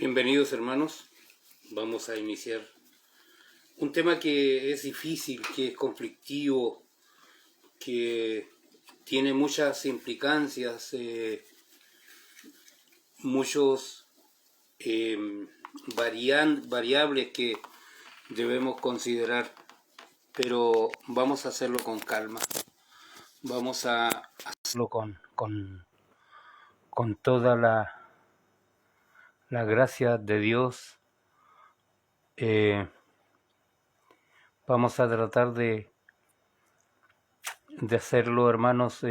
Bienvenidos hermanos, vamos a iniciar un tema que es difícil, que es conflictivo, que tiene muchas implicancias, muchos variables que debemos considerar, pero vamos a hacerlo con calma, vamos a hacerlo con toda la gracia de Dios. Vamos a tratar de hacerlo, hermanos,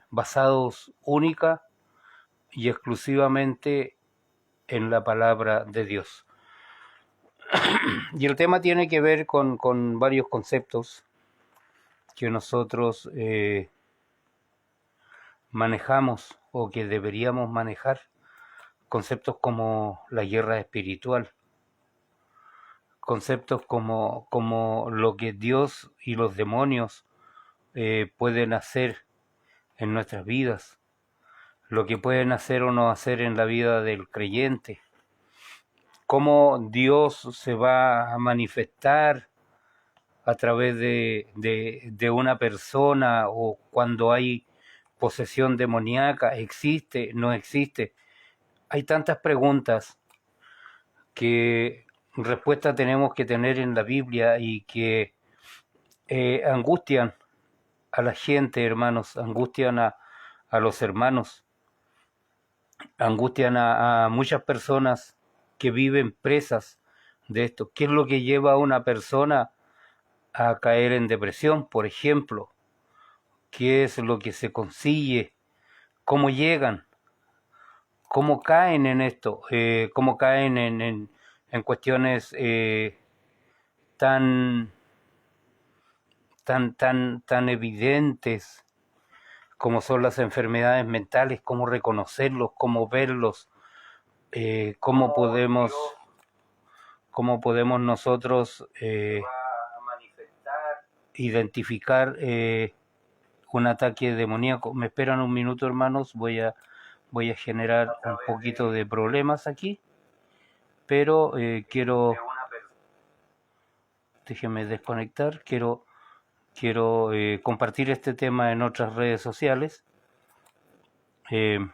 basados única y exclusivamente en la palabra de Dios. Y el tema tiene que ver con varios conceptos que nosotros manejamos o que deberíamos manejar, conceptos como la guerra espiritual, conceptos como lo que Dios y los demonios pueden hacer en nuestras vidas, lo que pueden hacer o no hacer en la vida del creyente, cómo Dios se va a manifestar a través de una persona, o cuando hay posesión demoníaca, existe, no existe. Hay tantas preguntas que respuesta tenemos que tener en la Biblia y que angustian a la gente, hermanos, angustian a los hermanos, angustian a muchas personas que viven presas de esto. ¿Qué es lo que lleva a una persona a caer en depresión, por ejemplo? ¿Qué es lo que se consigue? ¿Cómo llegan? ¿Cómo caen en esto? ¿Cómo caen en cuestiones tan evidentes como son las enfermedades mentales? ¿Cómo reconocerlos? ¿Cómo verlos? ¿Cómo podemos nosotros identificar un ataque demoníaco? Me esperan un minuto, hermanos, voy a generar un poquito de problemas aquí, pero déjenme desconectar, quiero compartir este tema en otras redes sociales, quiero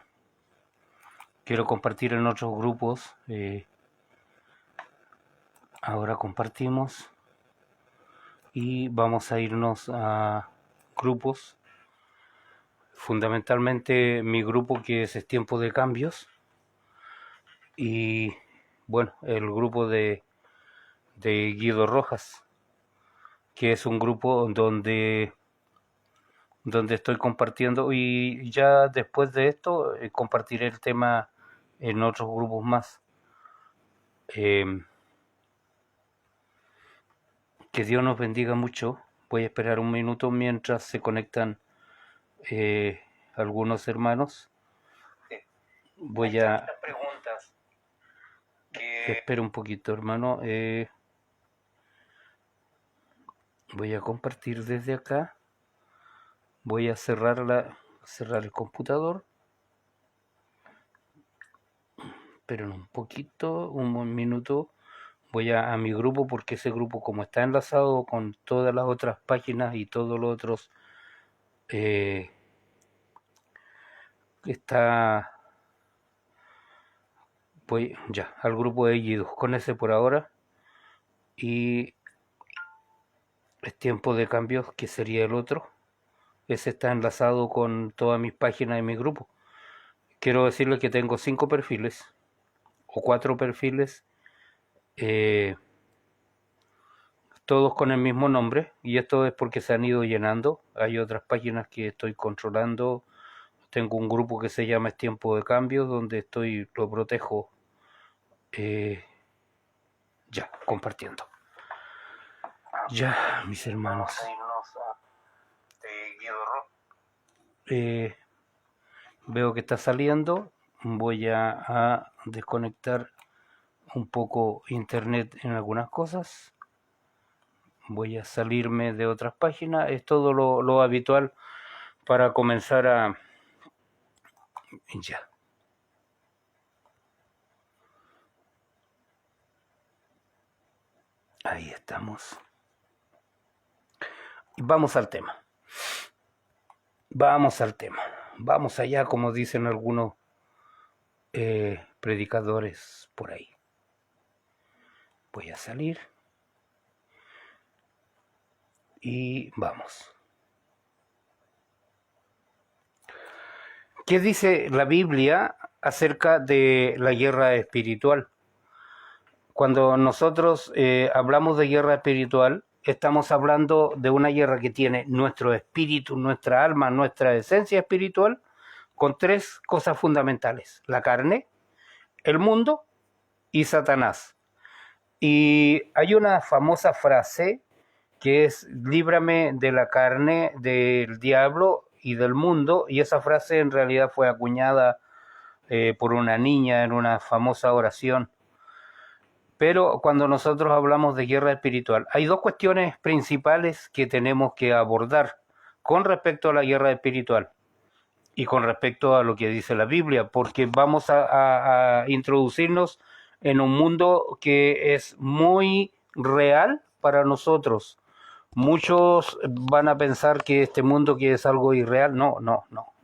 compartir en otros grupos. Ahora compartimos y vamos a irnos a grupos, fundamentalmente mi grupo, que es Tiempo de Cambios, y bueno, el grupo de Guido Rojas, que es un grupo donde estoy compartiendo, y ya después de esto compartiré el tema en otros grupos más. Que Dios nos bendiga mucho. Voy a esperar un minuto mientras se conectan algunos hermanos. Voy a... Espera un poquito, hermano. Voy a compartir desde acá. Voy a cerrar el computador. Esperen un poquito, un minuto. Voy a mi grupo, porque ese grupo, como está enlazado con todas las otras páginas y todos los otros, voy ya al grupo de Guido, con ese por ahora, y es Tiempo de Cambios, que sería el otro. Ese está enlazado con todas mis páginas de mi grupo. Quiero decirles que tengo 5 perfiles o 4 perfiles, todos con el mismo nombre, y esto es porque se han ido llenando. Hay otras páginas que estoy controlando. Tengo un grupo que se llama Es Tiempo de Cambios, donde lo protejo, ya compartiendo. Ya, mis hermanos, veo que está saliendo. Voy a desconectar un poco internet en algunas cosas. Voy a salirme de otras páginas. Es todo lo habitual para comenzar a... Ya. Ahí estamos. Y vamos al tema. Vamos al tema. Vamos allá, como dicen algunos predicadores por ahí. Voy a salir. Y vamos. ¿Qué dice la Biblia acerca de la guerra espiritual? Cuando nosotros hablamos de guerra espiritual, estamos hablando de una guerra que tiene nuestro espíritu, nuestra alma, nuestra esencia espiritual, con tres cosas fundamentales: la carne, el mundo y Satanás. Y hay una famosa frase que es: líbrame de la carne, del diablo y del mundo, y esa frase en realidad fue acuñada por una niña en una famosa oración. Pero cuando nosotros hablamos de guerra espiritual, hay dos cuestiones principales que tenemos que abordar con respecto a la guerra espiritual y con respecto a lo que dice la Biblia, porque vamos a introducirnos en un mundo que es muy real para nosotros. Muchos van a pensar que este mundo que es algo irreal. No.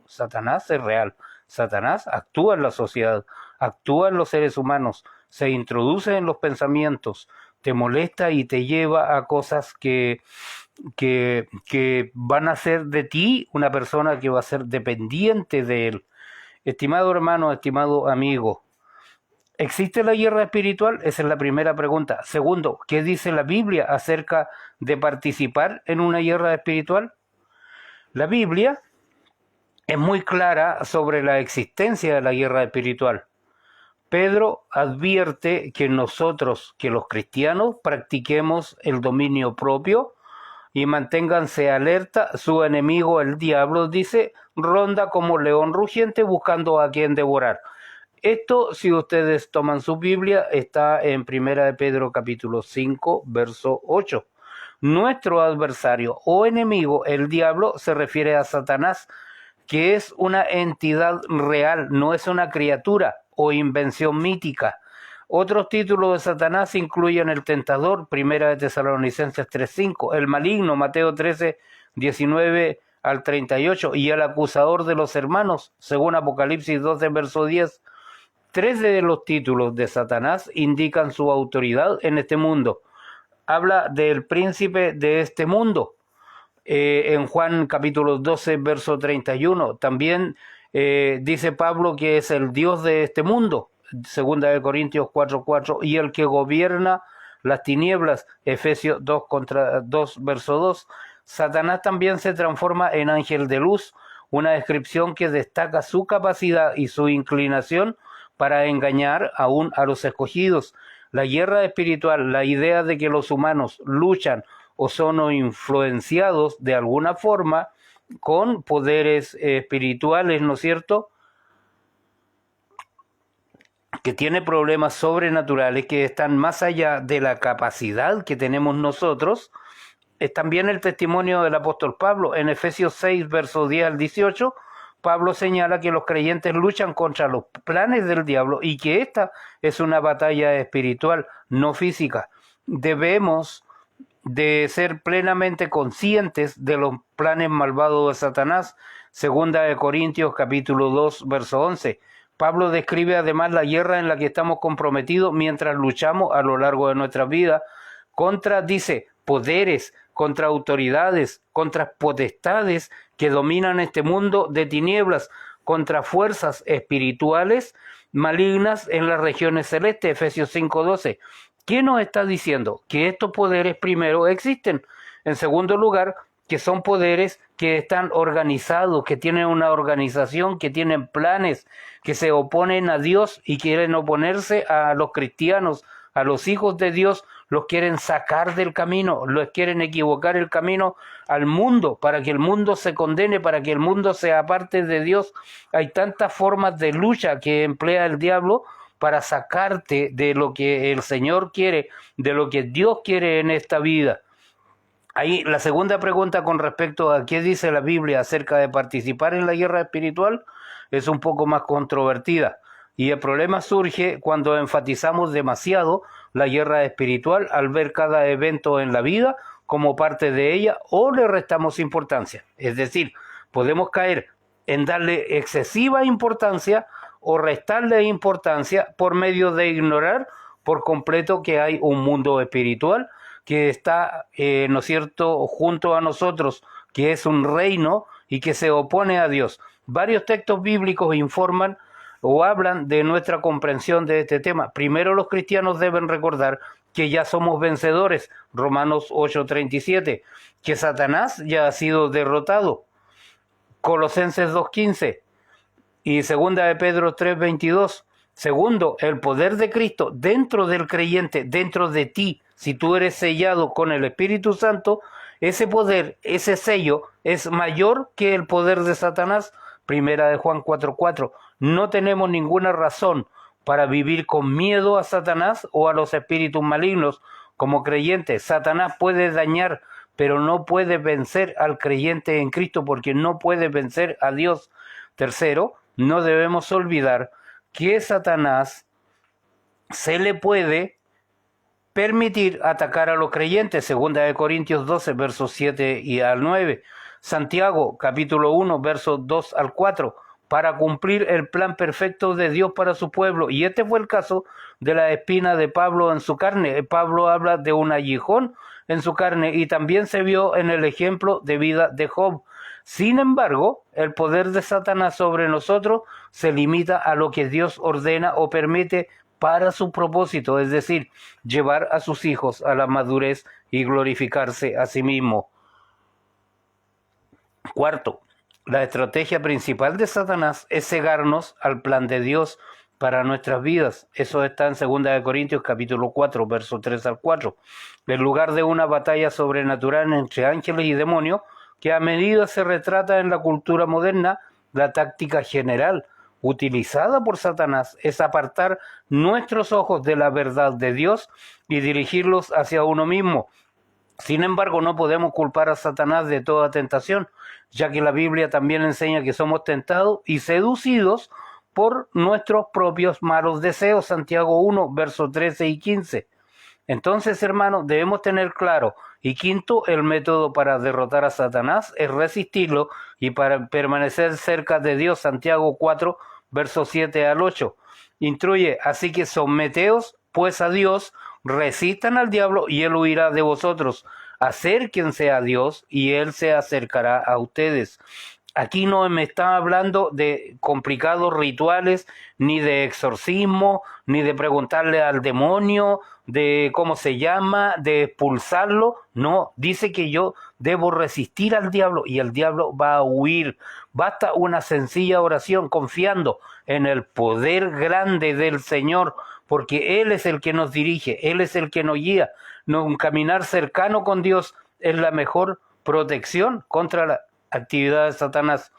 Satanás es real. Satanás actúa en la sociedad, actúa en los seres humanos, se introduce en los pensamientos, te molesta y te lleva a cosas que van a hacer de ti una persona que va a ser dependiente de él. Estimado hermano, estimado amigo, ¿existe la guerra espiritual? Esa es la primera pregunta. Segundo, ¿qué dice la Biblia acerca de participar en una guerra espiritual? La Biblia es muy clara sobre la existencia de la guerra espiritual. Pedro advierte que nosotros, que los cristianos, practiquemos el dominio propio y manténganse alerta. Su enemigo, el diablo, dice, ronda como león rugiente buscando a quien devorar. Esto, si ustedes toman su Biblia, está en 1 de Pedro capítulo 5, verso 8. Nuestro adversario o enemigo, el diablo, se refiere a Satanás, que es una entidad real, no es una criatura o invención mítica. Otros títulos de Satanás incluyen el tentador, 1 de Tesalonicenses 3:5, el maligno, Mateo 13, 19 al 38, y el acusador de los hermanos, según Apocalipsis 12, verso 10. Tres de los títulos de Satanás indican su autoridad en este mundo. Habla del príncipe de este mundo. En Juan capítulo 12, verso 31, también dice Pablo que es el Dios de este mundo, 2 de Corintios 4:4, y el que gobierna las tinieblas, Efesios 2, verso 2. Satanás también se transforma en ángel de luz, una descripción que destaca su capacidad y su inclinación para engañar aún a los escogidos. La guerra espiritual, la idea de que los humanos luchan o son influenciados de alguna forma con poderes espirituales, ¿no es cierto?, que tiene problemas sobrenaturales que están más allá de la capacidad que tenemos nosotros. Es también el testimonio del apóstol Pablo. En Efesios 6, versos 10 al 18, Pablo señala que los creyentes luchan contra los planes del diablo y que esta es una batalla espiritual, no física. Debemos de ser plenamente conscientes de los planes malvados de Satanás. 2 de Corintios capítulo 2, verso 11. Pablo describe además la guerra en la que estamos comprometidos mientras luchamos a lo largo de nuestra vida contra, dice, poderes, contra autoridades, contra potestades que dominan este mundo de tinieblas, contra fuerzas espirituales malignas en las regiones celestes, Efesios 5:12. ¿Qué nos está diciendo? Que estos poderes primero existen. En segundo lugar, que son poderes que están organizados, que tienen una organización, que tienen planes, que se oponen a Dios y quieren oponerse a los cristianos, a los hijos de Dios, los quieren sacar del camino, los quieren equivocar el camino al mundo, para que el mundo se condene, para que el mundo sea aparte de Dios. Hay tantas formas de lucha que emplea el diablo para sacarte de lo que el Señor quiere, de lo que Dios quiere en esta vida. Ahí la segunda pregunta con respecto a qué dice la Biblia acerca de participar en la guerra espiritual es un poco más controvertida. Y el problema surge cuando enfatizamos demasiado la guerra espiritual al ver cada evento en la vida como parte de ella o le restamos importancia. Es decir, podemos caer en darle excesiva importancia o restarle importancia por medio de ignorar por completo que hay un mundo espiritual que está, ¿no es cierto?, junto a nosotros, que es un reino y que se opone a Dios. Varios textos bíblicos informan o hablan de nuestra comprensión de este tema. Primero, los cristianos deben recordar que ya somos vencedores, Romanos 8:37, que Satanás ya ha sido derrotado, Colosenses 2:15 y segunda de Pedro 3:22. Segundo, el poder de Cristo dentro del creyente, dentro de ti, si tú eres sellado con el Espíritu Santo, ese poder, ese sello es mayor que el poder de Satanás. Primera de Juan 4:4. No tenemos ninguna razón para vivir con miedo a Satanás o a los espíritus malignos como creyentes. Satanás puede dañar, pero no puede vencer al creyente en Cristo porque no puede vencer a Dios. Tercero, no debemos olvidar que Satanás se le puede permitir atacar a los creyentes. Segunda de Corintios 12, versos 7 y al 9. Santiago, capítulo 1, versos 2 al 4, para cumplir el plan perfecto de Dios para su pueblo. Y este fue el caso de la espina de Pablo en su carne. Pablo habla de un aguijón en su carne y también se vio en el ejemplo de vida de Job. Sin embargo, el poder de Satanás sobre nosotros se limita a lo que Dios ordena o permite para su propósito, es decir, llevar a sus hijos a la madurez y glorificarse a sí mismo. Cuarto, la estrategia principal de Satanás es cegarnos al plan de Dios para nuestras vidas. Eso está en 2 Corintios capítulo 4, versos 3 al 4. En lugar de una batalla sobrenatural entre ángeles y demonios, que a medida se retrata en la cultura moderna, la táctica general utilizada por Satanás es apartar nuestros ojos de la verdad de Dios y dirigirlos hacia uno mismo. Sin embargo, no podemos culpar a Satanás de toda tentación, ya que la Biblia también enseña que somos tentados y seducidos por nuestros propios malos deseos. Santiago 1, versos 13 y 15. Entonces, hermanos, debemos tener claro. Y quinto, el método para derrotar a Satanás es resistirlo y para permanecer cerca de Dios. Santiago 4, versos 7 al 8. Instruye, así que someteos pues a Dios, resistan al diablo y él huirá de vosotros. Acérquense a Dios y él se acercará a ustedes. Aquí no me está hablando de complicados rituales, ni de exorcismo, ni de preguntarle al demonio de cómo se llama, de expulsarlo. No, dice que yo debo resistir al diablo y el diablo va a huir. Basta una sencilla oración confiando en el poder grande del Señor, porque Él es el que nos dirige, Él es el que nos guía. Un caminar cercano con Dios es la mejor protección contra la actividad de Satanás.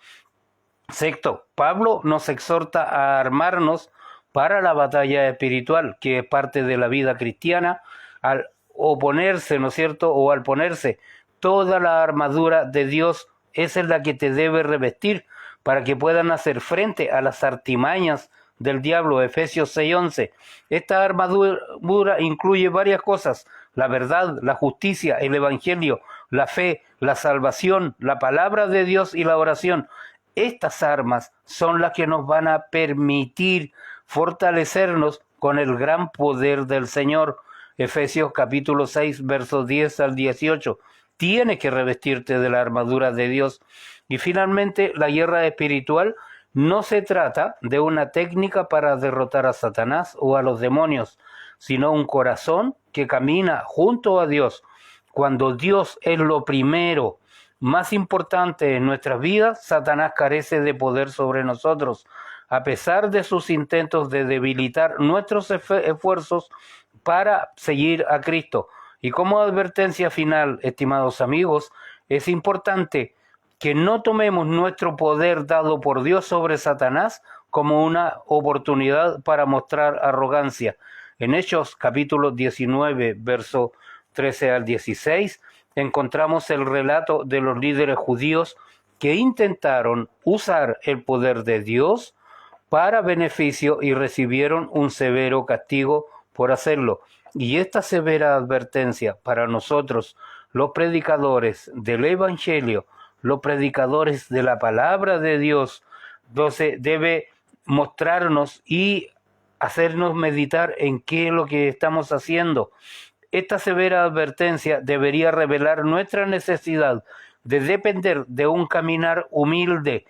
Sexto, Pablo nos exhorta a armarnos para la batalla espiritual, que es parte de la vida cristiana, al oponerse, ¿no es cierto?, o al ponerse toda la armadura de Dios. Esa es la que te debe revestir para que puedan hacer frente a las artimañas del diablo. Efesios 6:11. Esta armadura incluye varias cosas: la verdad, la justicia, el evangelio, la fe, la salvación, la palabra de Dios y la oración. Estas armas son las que nos van a permitir fortalecernos con el gran poder del Señor. Efesios capítulo 6, versos 10 al 18. Tienes que revestirte de la armadura de Dios. Y finalmente, la guerra espiritual no se trata de una técnica para derrotar a Satanás o a los demonios, sino un corazón que camina junto a Dios. Cuando Dios es lo primero, más importante en nuestras vidas, Satanás carece de poder sobre nosotros, a pesar de sus intentos de debilitar nuestros esfuerzos para seguir a Cristo. Y como advertencia final, estimados amigos, es importante que no tomemos nuestro poder dado por Dios sobre Satanás como una oportunidad para mostrar arrogancia. En Hechos capítulo 19, verso 13 al 16, encontramos el relato de los líderes judíos que intentaron usar el poder de Dios para beneficio y recibieron un severo castigo por hacerlo. Y esta severa advertencia para nosotros, los predicadores del Evangelio, los predicadores de la palabra de Dios, entonces debe mostrarnos y hacernos meditar en qué es lo que estamos haciendo. Esta severa advertencia debería revelar nuestra necesidad de depender de un caminar humilde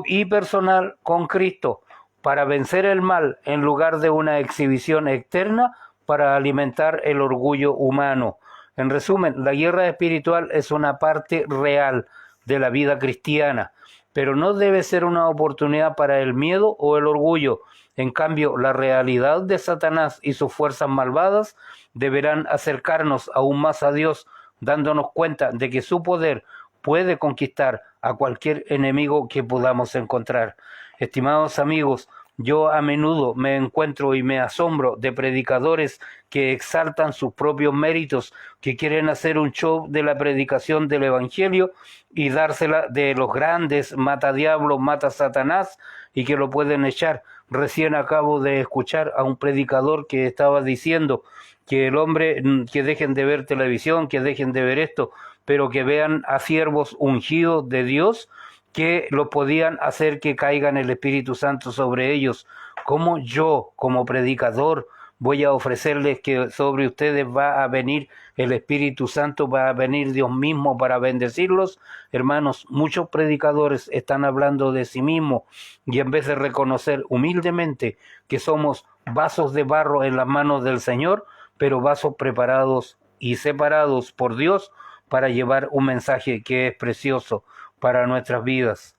y personal con Cristo para vencer el mal en lugar de una exhibición externa para alimentar el orgullo humano. En resumen, la guerra espiritual es una parte real de la vida cristiana, pero no debe ser una oportunidad para el miedo o el orgullo. En cambio, la realidad de Satanás y sus fuerzas malvadas deberán acercarnos aún más a Dios, dándonos cuenta de que su poder puede conquistar a cualquier enemigo que podamos encontrar. Estimados amigos, yo a menudo me encuentro y me asombro de predicadores que exaltan sus propios méritos, que quieren hacer un show de la predicación del Evangelio y dársela de los grandes, mata diablo, mata Satanás, y que lo pueden echar. Recién acabo de escuchar a un predicador que estaba diciendo que el hombre, que dejen de ver televisión, que dejen de ver esto, pero que vean a siervos ungidos de Dios que lo podían hacer que caigan el Espíritu Santo sobre ellos. ¿Cómo yo, como predicador, voy a ofrecerles que sobre ustedes va a venir el Espíritu Santo, va a venir Dios mismo para bendecirlos? Hermanos, muchos predicadores están hablando de sí mismos y en vez de reconocer humildemente que somos vasos de barro en las manos del Señor, pero vasos preparados y separados por Dios para llevar un mensaje que es precioso para nuestras vidas.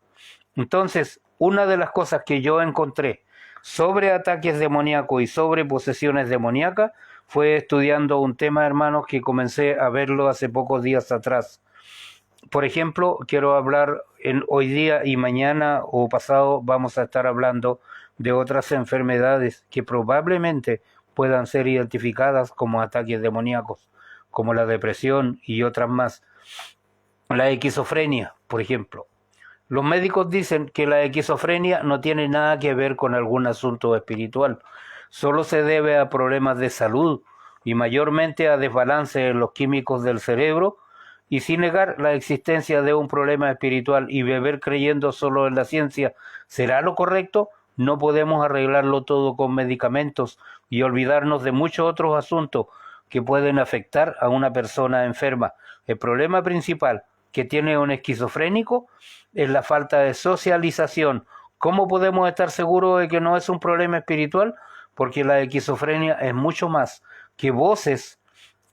Entonces, una de las cosas que yo encontré sobre ataques demoníacos y sobre posesiones demoníacas fue estudiando un tema, hermanos, que comencé a verlo hace pocos días atrás. Por ejemplo, quiero hablar hoy día y mañana o pasado vamos a estar hablando de otras enfermedades que probablemente puedan ser identificadas como ataques demoníacos, como la depresión y otras más. La esquizofrenia, por ejemplo. Los médicos dicen que la esquizofrenia no tiene nada que ver con algún asunto espiritual, solo se debe a problemas de salud y mayormente a desbalance en los químicos del cerebro, y sin negar la existencia de un problema espiritual y beber creyendo solo en la ciencia será lo correcto. No podemos arreglarlo todo con medicamentos y olvidarnos de muchos otros asuntos que pueden afectar a una persona enferma. El problema principal que tiene un esquizofrénico es la falta de socialización. ¿Cómo podemos estar seguros de que no es un problema espiritual? Porque la esquizofrenia es mucho más que voces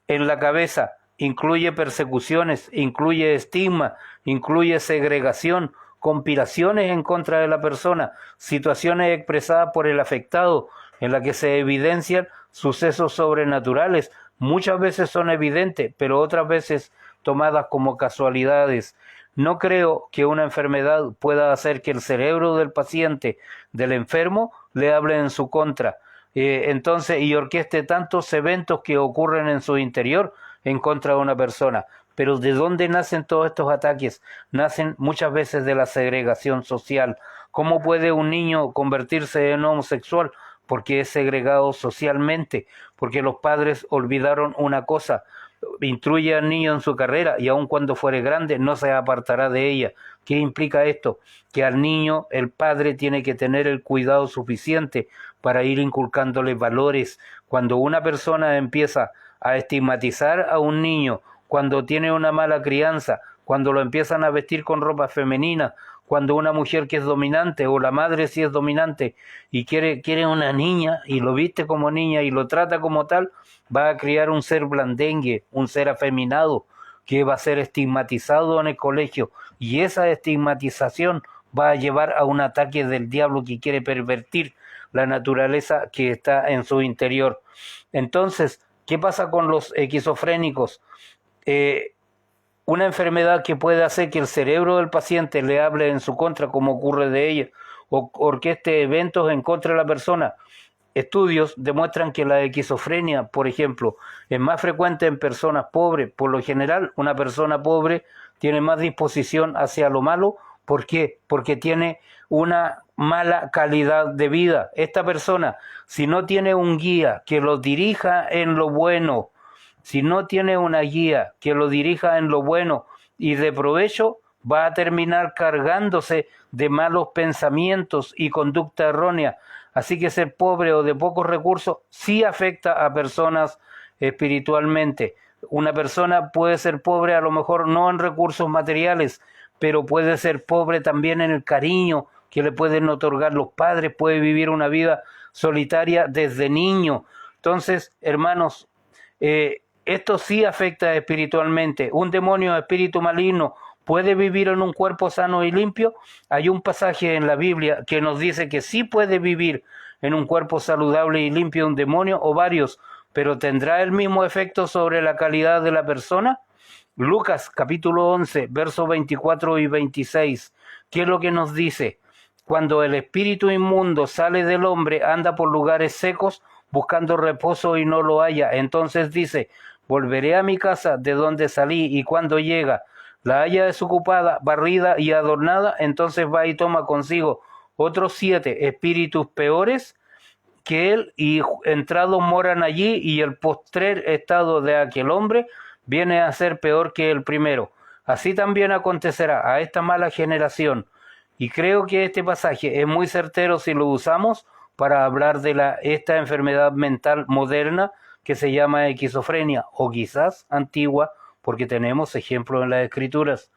en la cabeza, incluye persecuciones, incluye estigma, incluye segregación, conspiraciones en contra de la persona, situaciones expresadas por el afectado en la que se evidencian sucesos sobrenaturales. Muchas veces son evidentes, pero otras veces tomadas como casualidades. No creo que una enfermedad pueda hacer que el cerebro del paciente, del enfermo, le hable en su contra. Entonces, y orqueste tantos eventos que ocurren en su interior en contra de una persona. Pero ¿de dónde nacen todos estos ataques? Nacen muchas veces de la segregación social. ¿Cómo puede un niño convertirse en homosexual? Porque es segregado socialmente, porque los padres olvidaron una cosa: instruye al niño en su carrera y aun cuando fuere grande no se apartará de ella. ¿Qué implica esto? Que al niño el padre tiene que tener el cuidado suficiente para ir inculcándole valores. Cuando una persona empieza a estigmatizar a un niño, cuando tiene una mala crianza, cuando lo empiezan a vestir con ropa femenina, cuando una mujer que es dominante o la madre si es dominante y quiere una niña y lo viste como niña y lo trata como tal, va a criar un ser blandengue, un ser afeminado que va a ser estigmatizado en el colegio, y esa estigmatización va a llevar a un ataque del diablo que quiere pervertir la naturaleza que está en su interior. Entonces, ¿qué pasa con los esquizofrénicos? Una enfermedad que puede hacer que el cerebro del paciente le hable en su contra, como ocurre de ella, o orqueste eventos en contra de la persona. Estudios demuestran que la esquizofrenia, por ejemplo, es más frecuente en personas pobres. Por lo general, una persona pobre tiene más disposición hacia lo malo. ¿Por qué? Porque tiene una mala calidad de vida. Esta persona, si no tiene un guía que lo dirija en lo bueno, si no tiene una guía que lo dirija en lo bueno y de provecho, va a terminar cargándose de malos pensamientos y conducta errónea. Así que ser pobre o de pocos recursos sí afecta a personas espiritualmente. Una persona puede ser pobre a lo mejor no en recursos materiales, pero puede ser pobre también en el cariño que le pueden otorgar los padres, puede vivir una vida solitaria desde niño. Entonces, hermanos, esto sí afecta espiritualmente. Un demonio, espíritu maligno, ¿puede vivir en un cuerpo sano y limpio? Hay un pasaje en la Biblia que nos dice que sí puede vivir en un cuerpo saludable y limpio un demonio o varios, pero ¿tendrá el mismo efecto sobre la calidad de la persona? Lucas capítulo 11, versos 24 y 26. ¿Qué es lo que nos dice? Cuando el espíritu inmundo sale del hombre, anda por lugares secos buscando reposo y no lo halla. Entonces dice, volveré a mi casa de donde salí, y cuando llega, la halla desocupada, barrida y adornada, entonces va y toma consigo otros 7 espíritus peores que él, y entrados moran allí, y el postrer estado de aquel hombre viene a ser peor que el primero. Así también acontecerá a esta mala generación. Y creo que este pasaje es muy certero si lo usamos para hablar de esta enfermedad mental moderna que se llama esquizofrenia, o quizás antigua, porque tenemos ejemplos en las Escrituras.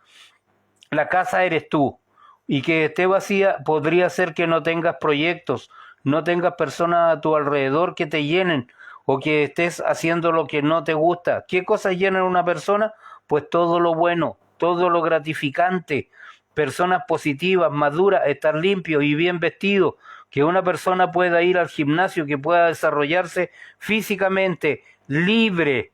La casa eres tú, y que esté vacía podría ser que no tengas proyectos, no tengas personas a tu alrededor que te llenen, o que estés haciendo lo que no te gusta. ¿Qué cosas llenan una persona? Pues todo lo bueno, todo lo gratificante, personas positivas, maduras, estar limpio y bien vestido, que una persona pueda ir al gimnasio, que pueda desarrollarse físicamente, libre.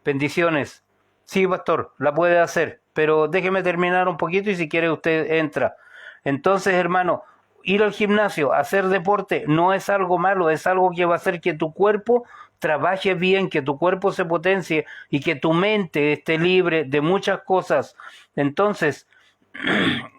Bendiciones. Sí, pastor, la puede hacer, pero déjeme terminar un poquito y si quiere usted entra. Entonces, hermano, ir al gimnasio, hacer deporte, no es algo malo, es algo que va a hacer que tu cuerpo trabaje bien, que tu cuerpo se potencie y que tu mente esté libre de muchas cosas. Entonces,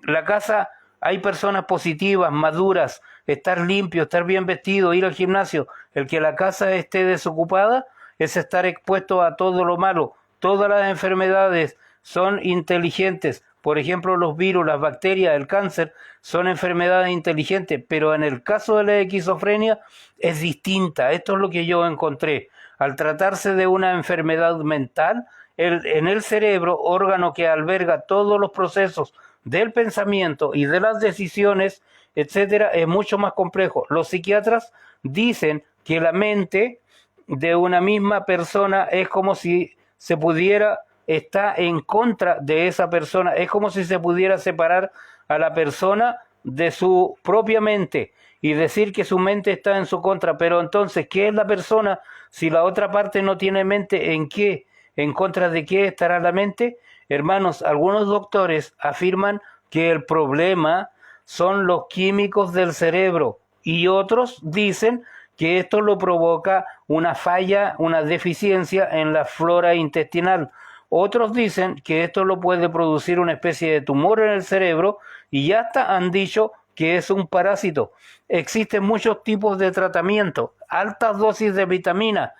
la casa, hay personas positivas, maduras, estar limpio, estar bien vestido, ir al gimnasio. El que la casa esté desocupada es estar expuesto a todo lo malo. Todas las enfermedades son inteligentes. Por ejemplo, los virus, las bacterias, el cáncer son enfermedades inteligentes, pero en el caso de la esquizofrenia es distinta. Esto es lo que yo encontré. Al tratarse de una enfermedad mental, en el cerebro, órgano que alberga todos los procesos del pensamiento y de las decisiones, etcétera, es mucho más complejo. Los psiquiatras dicen que la mente de una misma persona es como si se pudiera, está en contra de esa persona, es como si se pudiera separar a la persona de su propia mente y decir que su mente está en su contra. Pero entonces, ¿qué es la persona si la otra parte no tiene mente? ¿En qué? ¿En contra de qué estará la mente? Hermanos, algunos doctores afirman que el problema son los químicos del cerebro, y otros dicen que esto lo provoca una falla, una deficiencia en la flora intestinal. Otros dicen que esto lo puede producir una especie de tumor en el cerebro, y hasta han dicho que es un parásito. Existen muchos tipos de tratamiento, altas dosis de vitamina,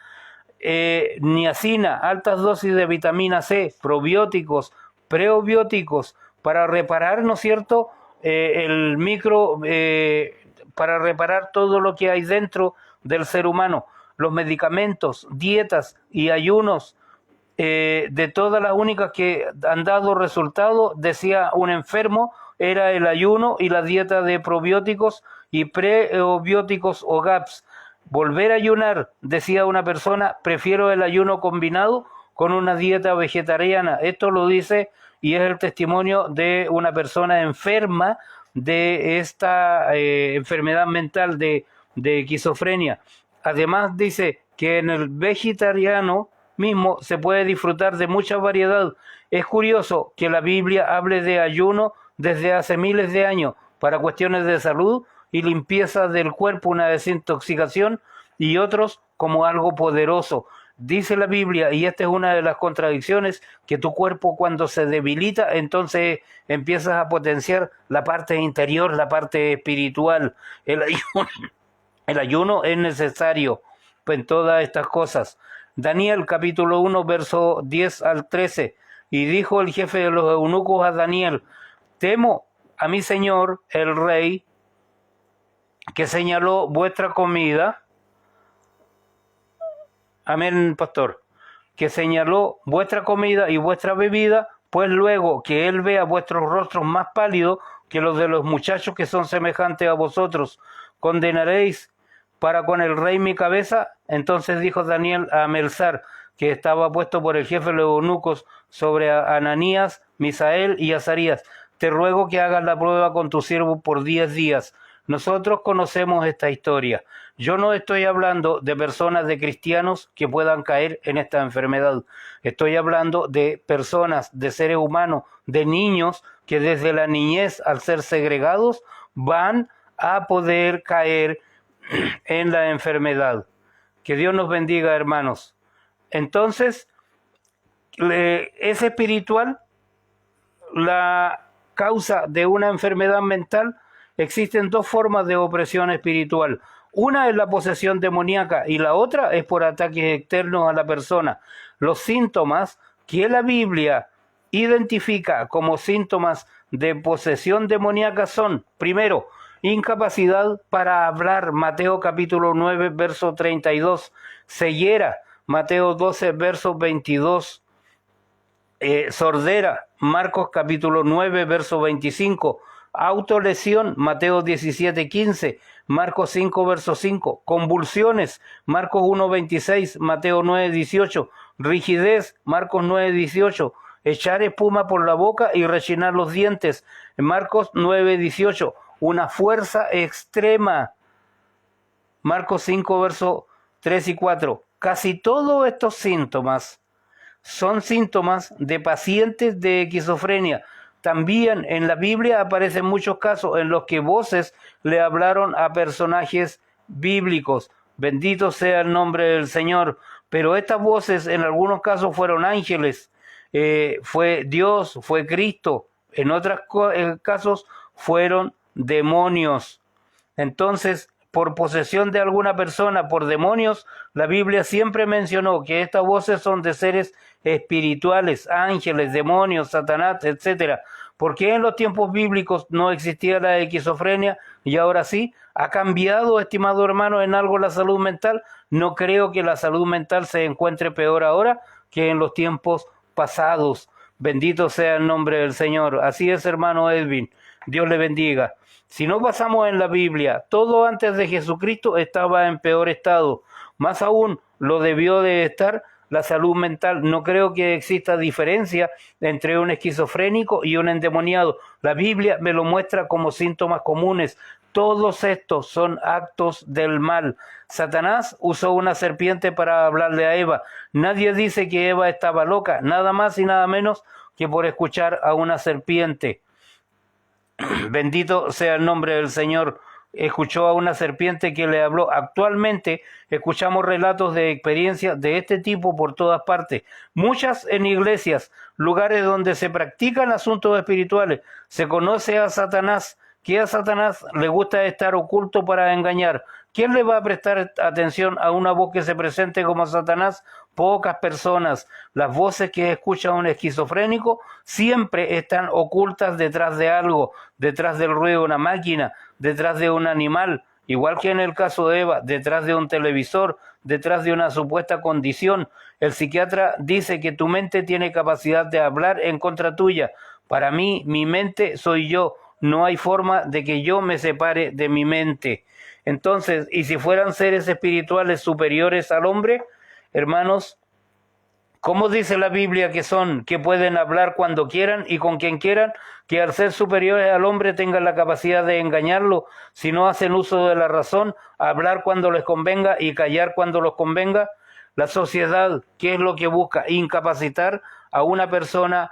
niacina, altas dosis de vitamina C, probióticos, prebióticos, para reparar, ¿no es cierto?, para reparar todo lo que hay dentro del ser humano. Los medicamentos, dietas y ayunos, de todas las únicas que han dado resultado, decía un enfermo, era el ayuno y la dieta de probióticos y prebióticos o GAPS. Volver a ayunar, decía una persona, prefiero el ayuno combinado con una dieta vegetariana. Esto lo dice y es el testimonio de una persona enferma de esta enfermedad mental de esquizofrenia. Además dice que en el vegetariano mismo se puede disfrutar de mucha variedad. Es curioso que la Biblia hable de ayuno desde hace miles de años para cuestiones de salud y limpieza del cuerpo, una desintoxicación, y otros como algo poderoso. dice la Biblia, y esta es una de las contradicciones, que tu cuerpo cuando se debilita, entonces empiezas a potenciar la parte interior, la parte espiritual. El ayuno es necesario en todas estas cosas. Daniel capítulo 1, verso 10 al 13. Y dijo el jefe de los eunucos a Daniel: temo a mi señor, el rey, que señaló vuestra comida. Amén, pastor. Que señaló vuestra comida y vuestra bebida, pues luego que él vea vuestros rostros más pálidos que los de los muchachos que son semejantes a vosotros, condenaréis para con el rey mi cabeza. Entonces dijo Daniel a Melzar, que estaba puesto por el jefe de los eunucos sobre Ananías, Misael y Azarías: te ruego que hagas la prueba con tu siervo por 10 días. Nosotros conocemos esta historia. Yo no estoy hablando de personas, de cristianos que puedan caer en esta enfermedad. Estoy hablando de personas, de seres humanos, de niños que desde la niñez, al ser segregados, van a poder caer en la enfermedad. Que Dios nos bendiga, hermanos. Entonces, es espiritual la causa de una enfermedad mental. Existen dos formas de opresión espiritual. Una es la posesión demoníaca y la otra es por ataques externos a la persona. Los síntomas que la Biblia identifica como síntomas de posesión demoníaca son: primero, incapacidad para hablar, Mateo capítulo 9, verso 32, ceguera, Mateo 12, verso 22, sordera, Marcos capítulo 9, verso 25, autolesión, Mateo 17, 15, Marcos 5, verso 5, convulsiones, Marcos 1, 26, Mateo 9, 18, rigidez, Marcos 9, 18, echar espuma por la boca y rechinar los dientes, Marcos 9, 18, una fuerza extrema, Marcos 5, verso 3 y 4. Casi todos estos síntomas son síntomas de pacientes de esquizofrenia. También en la Biblia aparecen muchos casos en los que voces le hablaron a personajes bíblicos. Bendito sea el nombre del Señor. Pero estas voces en algunos casos fueron ángeles, fue Dios, fue Cristo. En otros casos fueron demonios. Entonces, por posesión de alguna persona, por demonios, la Biblia siempre mencionó que estas voces son de seres espirituales, ángeles, demonios, Satanás, etcétera. ¿Por qué en los tiempos bíblicos no existía la esquizofrenia y ahora sí? ¿Ha cambiado, estimado hermano, en algo la salud mental? No creo que la salud mental se encuentre peor ahora que en los tiempos pasados. Bendito sea el nombre del Señor. Así es, hermano Edwin. Dios le bendiga. Si no pasamos en la Biblia, todo antes de Jesucristo estaba en peor estado. Más aún lo debió de estar la salud mental. No creo que exista diferencia entre un esquizofrénico y un endemoniado. La Biblia me lo muestra como síntomas comunes. Todos estos son actos del mal. Satanás usó una serpiente para hablarle a Eva. Nadie dice que Eva estaba loca, nada más y nada menos que por escuchar a una serpiente. Bendito sea el nombre del Señor. Escuchó a una serpiente que le habló. Actualmente escuchamos relatos de experiencias de este tipo por todas partes. Muchas en iglesias, lugares donde se practican asuntos espirituales. Se conoce a Satanás, que a Satanás le gusta estar oculto para engañar. ¿Quién le va a prestar atención a una voz que se presente como Satanás? Pocas personas. Las voces que escucha un esquizofrénico siempre están ocultas detrás de algo, detrás del ruido de una máquina, detrás de un animal, igual que en el caso de Eva, detrás de un televisor, detrás de una supuesta condición. El psiquiatra dice que tu mente tiene capacidad de hablar en contra tuya. Para mí, mi mente soy yo. No hay forma de que yo me separe de mi mente. Entonces, ¿y si fueran seres espirituales superiores al hombre? Hermanos, ¿cómo dice la Biblia que son? Que pueden hablar cuando quieran y con quien quieran, que al ser superiores al hombre tengan la capacidad de engañarlo si no hacen uso de la razón, hablar cuando les convenga y callar cuando los convenga. La sociedad, ¿qué es lo que busca? Incapacitar a una persona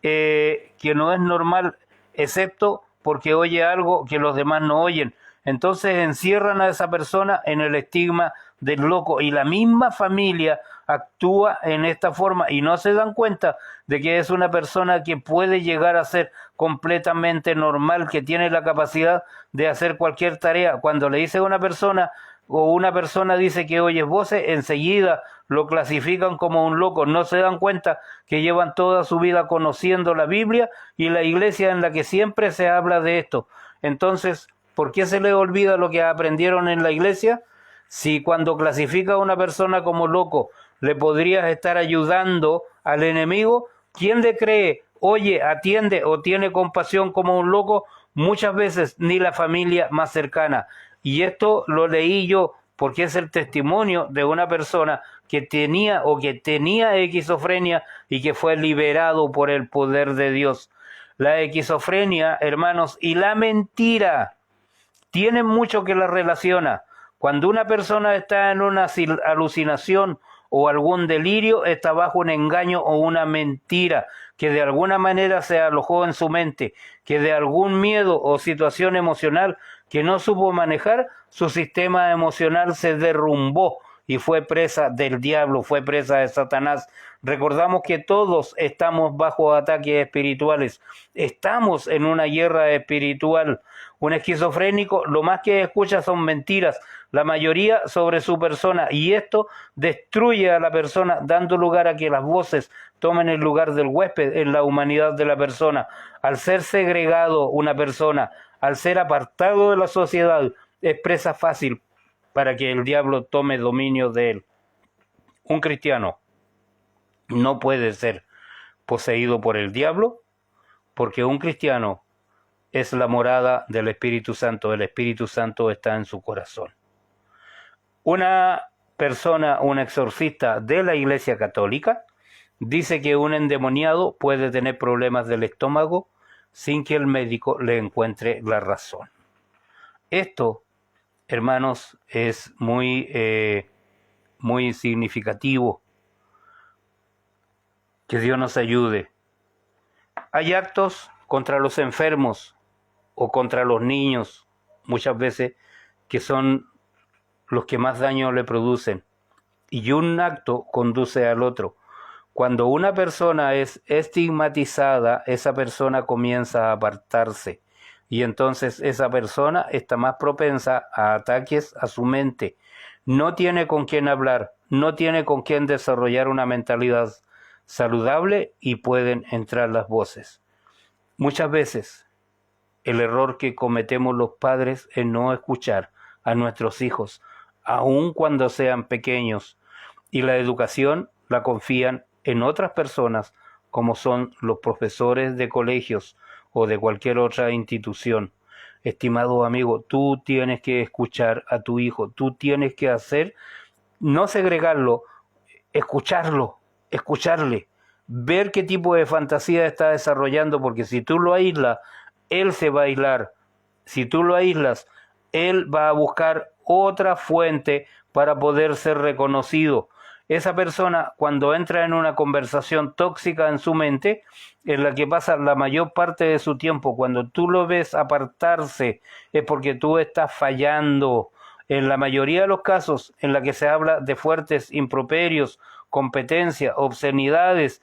que no es normal, excepto porque oye algo que los demás no oyen. Entonces encierran a esa persona en el estigma del loco, y la misma familia actúa en esta forma y no se dan cuenta de que es una persona que puede llegar a ser completamente normal, que tiene la capacidad de hacer cualquier tarea. Cuando le dice a una persona o una persona dice que oye voces, enseguida lo clasifican como un loco. No se dan cuenta que llevan toda su vida conociendo la Biblia y la iglesia en la que siempre se habla de esto. Entonces, ¿por qué se les olvida lo que aprendieron en la iglesia? Si cuando clasifica a una persona como loco le podrías estar ayudando al enemigo, ¿quién le cree, oye, atiende o tiene compasión como un loco? Muchas veces ni la familia más cercana. Y esto lo leí yo porque es el testimonio de una persona que tenía esquizofrenia y que fue liberado por el poder de Dios. La esquizofrenia, hermanos, y la mentira tienen mucho que la relaciona. Cuando una persona está en una alucinación o algún delirio, está bajo un engaño o una mentira que de alguna manera se alojó en su mente, que de algún miedo o situación emocional que no supo manejar, su sistema emocional se derrumbó y fue presa del diablo, fue presa de Satanás. Recordamos que todos estamos bajo ataques espirituales, estamos en una guerra espiritual. Un esquizofrénico lo más que escucha son mentiras, la mayoría sobre su persona, y esto destruye a la persona, dando lugar a que las voces tomen el lugar del huésped en la humanidad de la persona. Al ser segregado una persona, al ser apartado de la sociedad, es presa fácil para que el diablo tome dominio de él. Un cristiano no puede ser poseído por el diablo, porque un cristiano es la morada del Espíritu Santo. El Espíritu Santo está en su corazón. Una persona, un exorcista de la Iglesia Católica, dice que un endemoniado puede tener problemas del estómago sin que el médico le encuentre la razón. Esto, hermanos, es muy significativo. Que Dios nos ayude. Hay actos contra los enfermos o contra los niños, muchas veces, que son los que más daño le producen. Y un acto conduce al otro. Cuando una persona es estigmatizada, esa persona comienza a apartarse. Y entonces esa persona está más propensa a ataques a su mente. No tiene con quién hablar, no tiene con quién desarrollar una mentalidad saludable y pueden entrar las voces. Muchas veces el error que cometemos los padres es no escuchar a nuestros hijos, aun cuando sean pequeños, y la educación la confían en otras personas como son los profesores de colegios o de cualquier otra institución. Estimado amigo, tú tienes que escuchar a tu hijo, tú tienes que hacer, no segregarlo, escucharle, ver qué tipo de fantasía está desarrollando, porque si tú lo aíslas, él se va a aislar. Si tú lo aíslas, él va a buscar otra fuente para poder ser reconocido. Esa persona, cuando entra en una conversación tóxica en su mente, en la que pasa la mayor parte de su tiempo, cuando tú lo ves apartarse, es porque tú estás fallando. En la mayoría de los casos en la que se habla de fuertes improperios, competencia, obscenidades,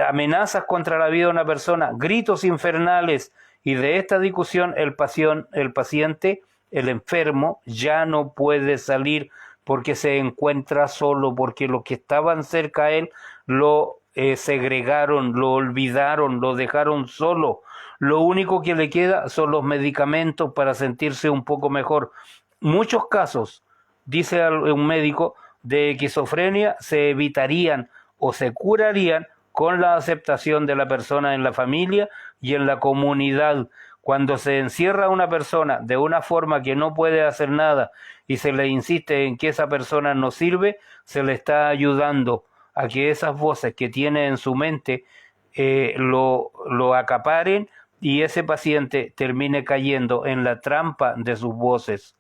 amenazas contra la vida de una persona, gritos infernales, y de esta discusión el paciente, el enfermo, ya no puede salir porque se encuentra solo, porque los que estaban cerca a él lo segregaron, lo olvidaron, lo dejaron solo. Lo único que le queda son los medicamentos para sentirse un poco mejor. Muchos casos, dice un médico, de esquizofrenia se evitarían o se curarían con la aceptación de la persona en la familia y en la comunidad. Cuando se encierra a una persona de una forma que no puede hacer nada y se le insiste en que esa persona no sirve, se le está ayudando a que esas voces que tiene en su mente lo acaparen y ese paciente termine cayendo en la trampa de sus voces.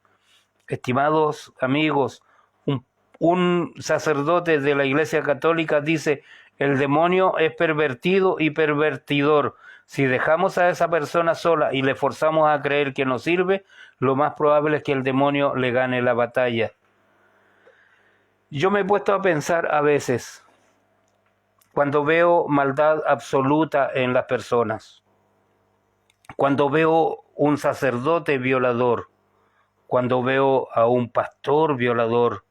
Estimados amigos, un sacerdote de la Iglesia Católica dice: el demonio es pervertido y pervertidor. Si dejamos a esa persona sola y le forzamos a creer que no sirve, lo más probable es que el demonio le gane la batalla. Yo me he puesto a pensar a veces, cuando veo maldad absoluta en las personas, cuando veo un sacerdote violador, cuando veo a un pastor violador,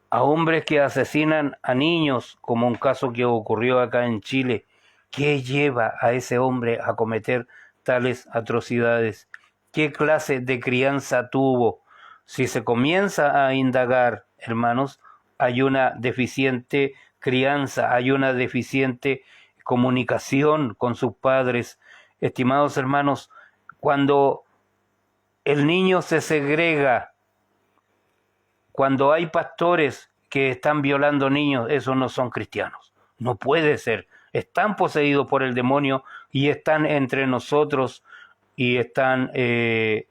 a hombres que asesinan a niños, como un caso que ocurrió acá en Chile, ¿qué lleva a ese hombre a cometer tales atrocidades? ¿Qué clase de crianza tuvo? Si se comienza a indagar, hermanos, hay una deficiente crianza, hay una deficiente comunicación con sus padres. Estimados hermanos, cuando el niño se segrega, cuando hay pastores que están violando niños, esos no son cristianos. No puede ser. Están poseídos por el demonio y están entre nosotros y están de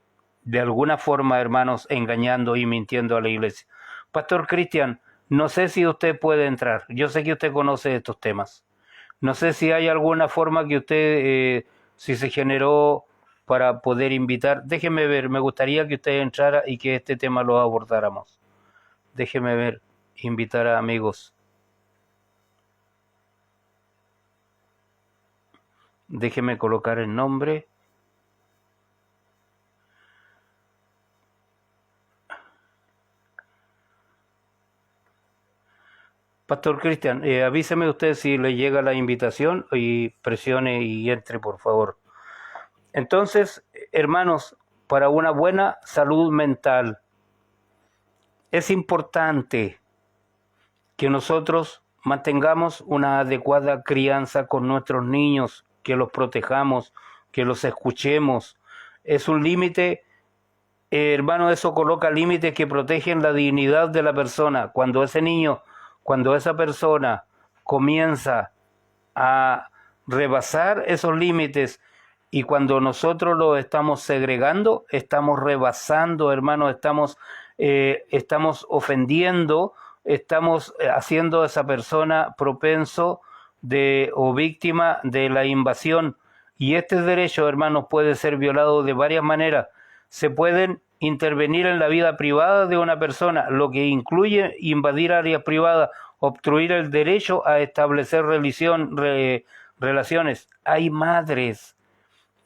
alguna forma, hermanos, engañando y mintiendo a la iglesia. Pastor Cristian, no sé si usted puede entrar. Yo sé que usted conoce estos temas. No sé si hay alguna forma que usted, si se generó para poder invitar. Déjeme ver, me gustaría que usted entrara y que este tema lo abordáramos. Déjeme ver, invitar a amigos. Déjeme colocar el nombre. Pastor Cristian, avíseme usted si le llega la invitación y presione y entre, por favor. Entonces, hermanos, para una buena salud mental, es importante que nosotros mantengamos una adecuada crianza con nuestros niños, que los protejamos, que los escuchemos. Es un límite, hermano, eso coloca límites que protegen la dignidad de la persona. Cuando ese niño, cuando esa persona comienza a rebasar esos límites y cuando nosotros lo estamos segregando, estamos rebasando, hermano, estamos ofendiendo, estamos haciendo a esa persona propenso o víctima de la invasión. Y este derecho, hermanos, puede ser violado de varias maneras. Se pueden intervenir en la vida privada de una persona, lo que incluye invadir áreas privadas, obstruir el derecho a establecer relaciones. Hay madres,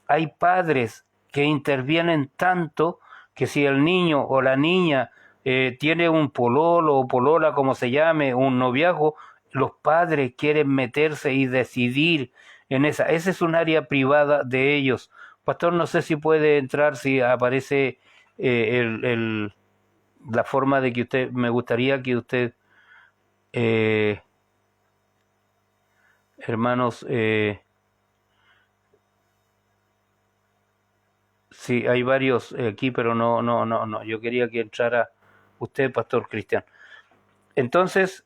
hay padres que intervienen tanto que si el niño o la niña tiene un pololo o polola, como se llame, un noviazgo, los padres quieren meterse y decidir en esa. Esa es un área privada de ellos. Pastor, no sé si puede entrar, si aparece la forma de que usted, me gustaría que usted, hermanos, sí, hay varios aquí, pero no, yo quería que entrara usted, Pastor Cristian. Entonces,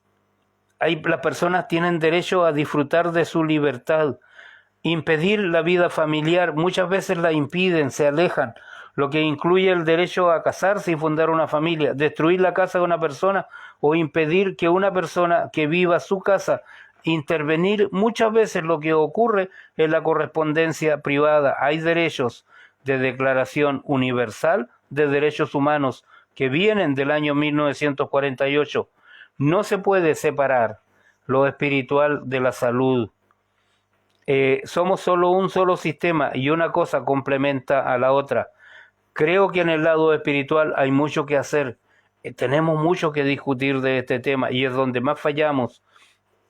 las personas tienen derecho a disfrutar de su libertad. Impedir la vida familiar, muchas veces la impiden, se alejan, lo que incluye el derecho a casarse y fundar una familia, destruir la casa de una persona o impedir que una persona que viva su casa, intervenir muchas veces lo que ocurre en la correspondencia privada. Hay derechos de Declaración Universal de Derechos Humanos que vienen del año 1948. No se puede separar lo espiritual de la salud. Somos solo un solo sistema y una cosa complementa a la otra. Creo que en el lado espiritual hay mucho que hacer. Tenemos mucho que discutir de este tema y es donde más fallamos.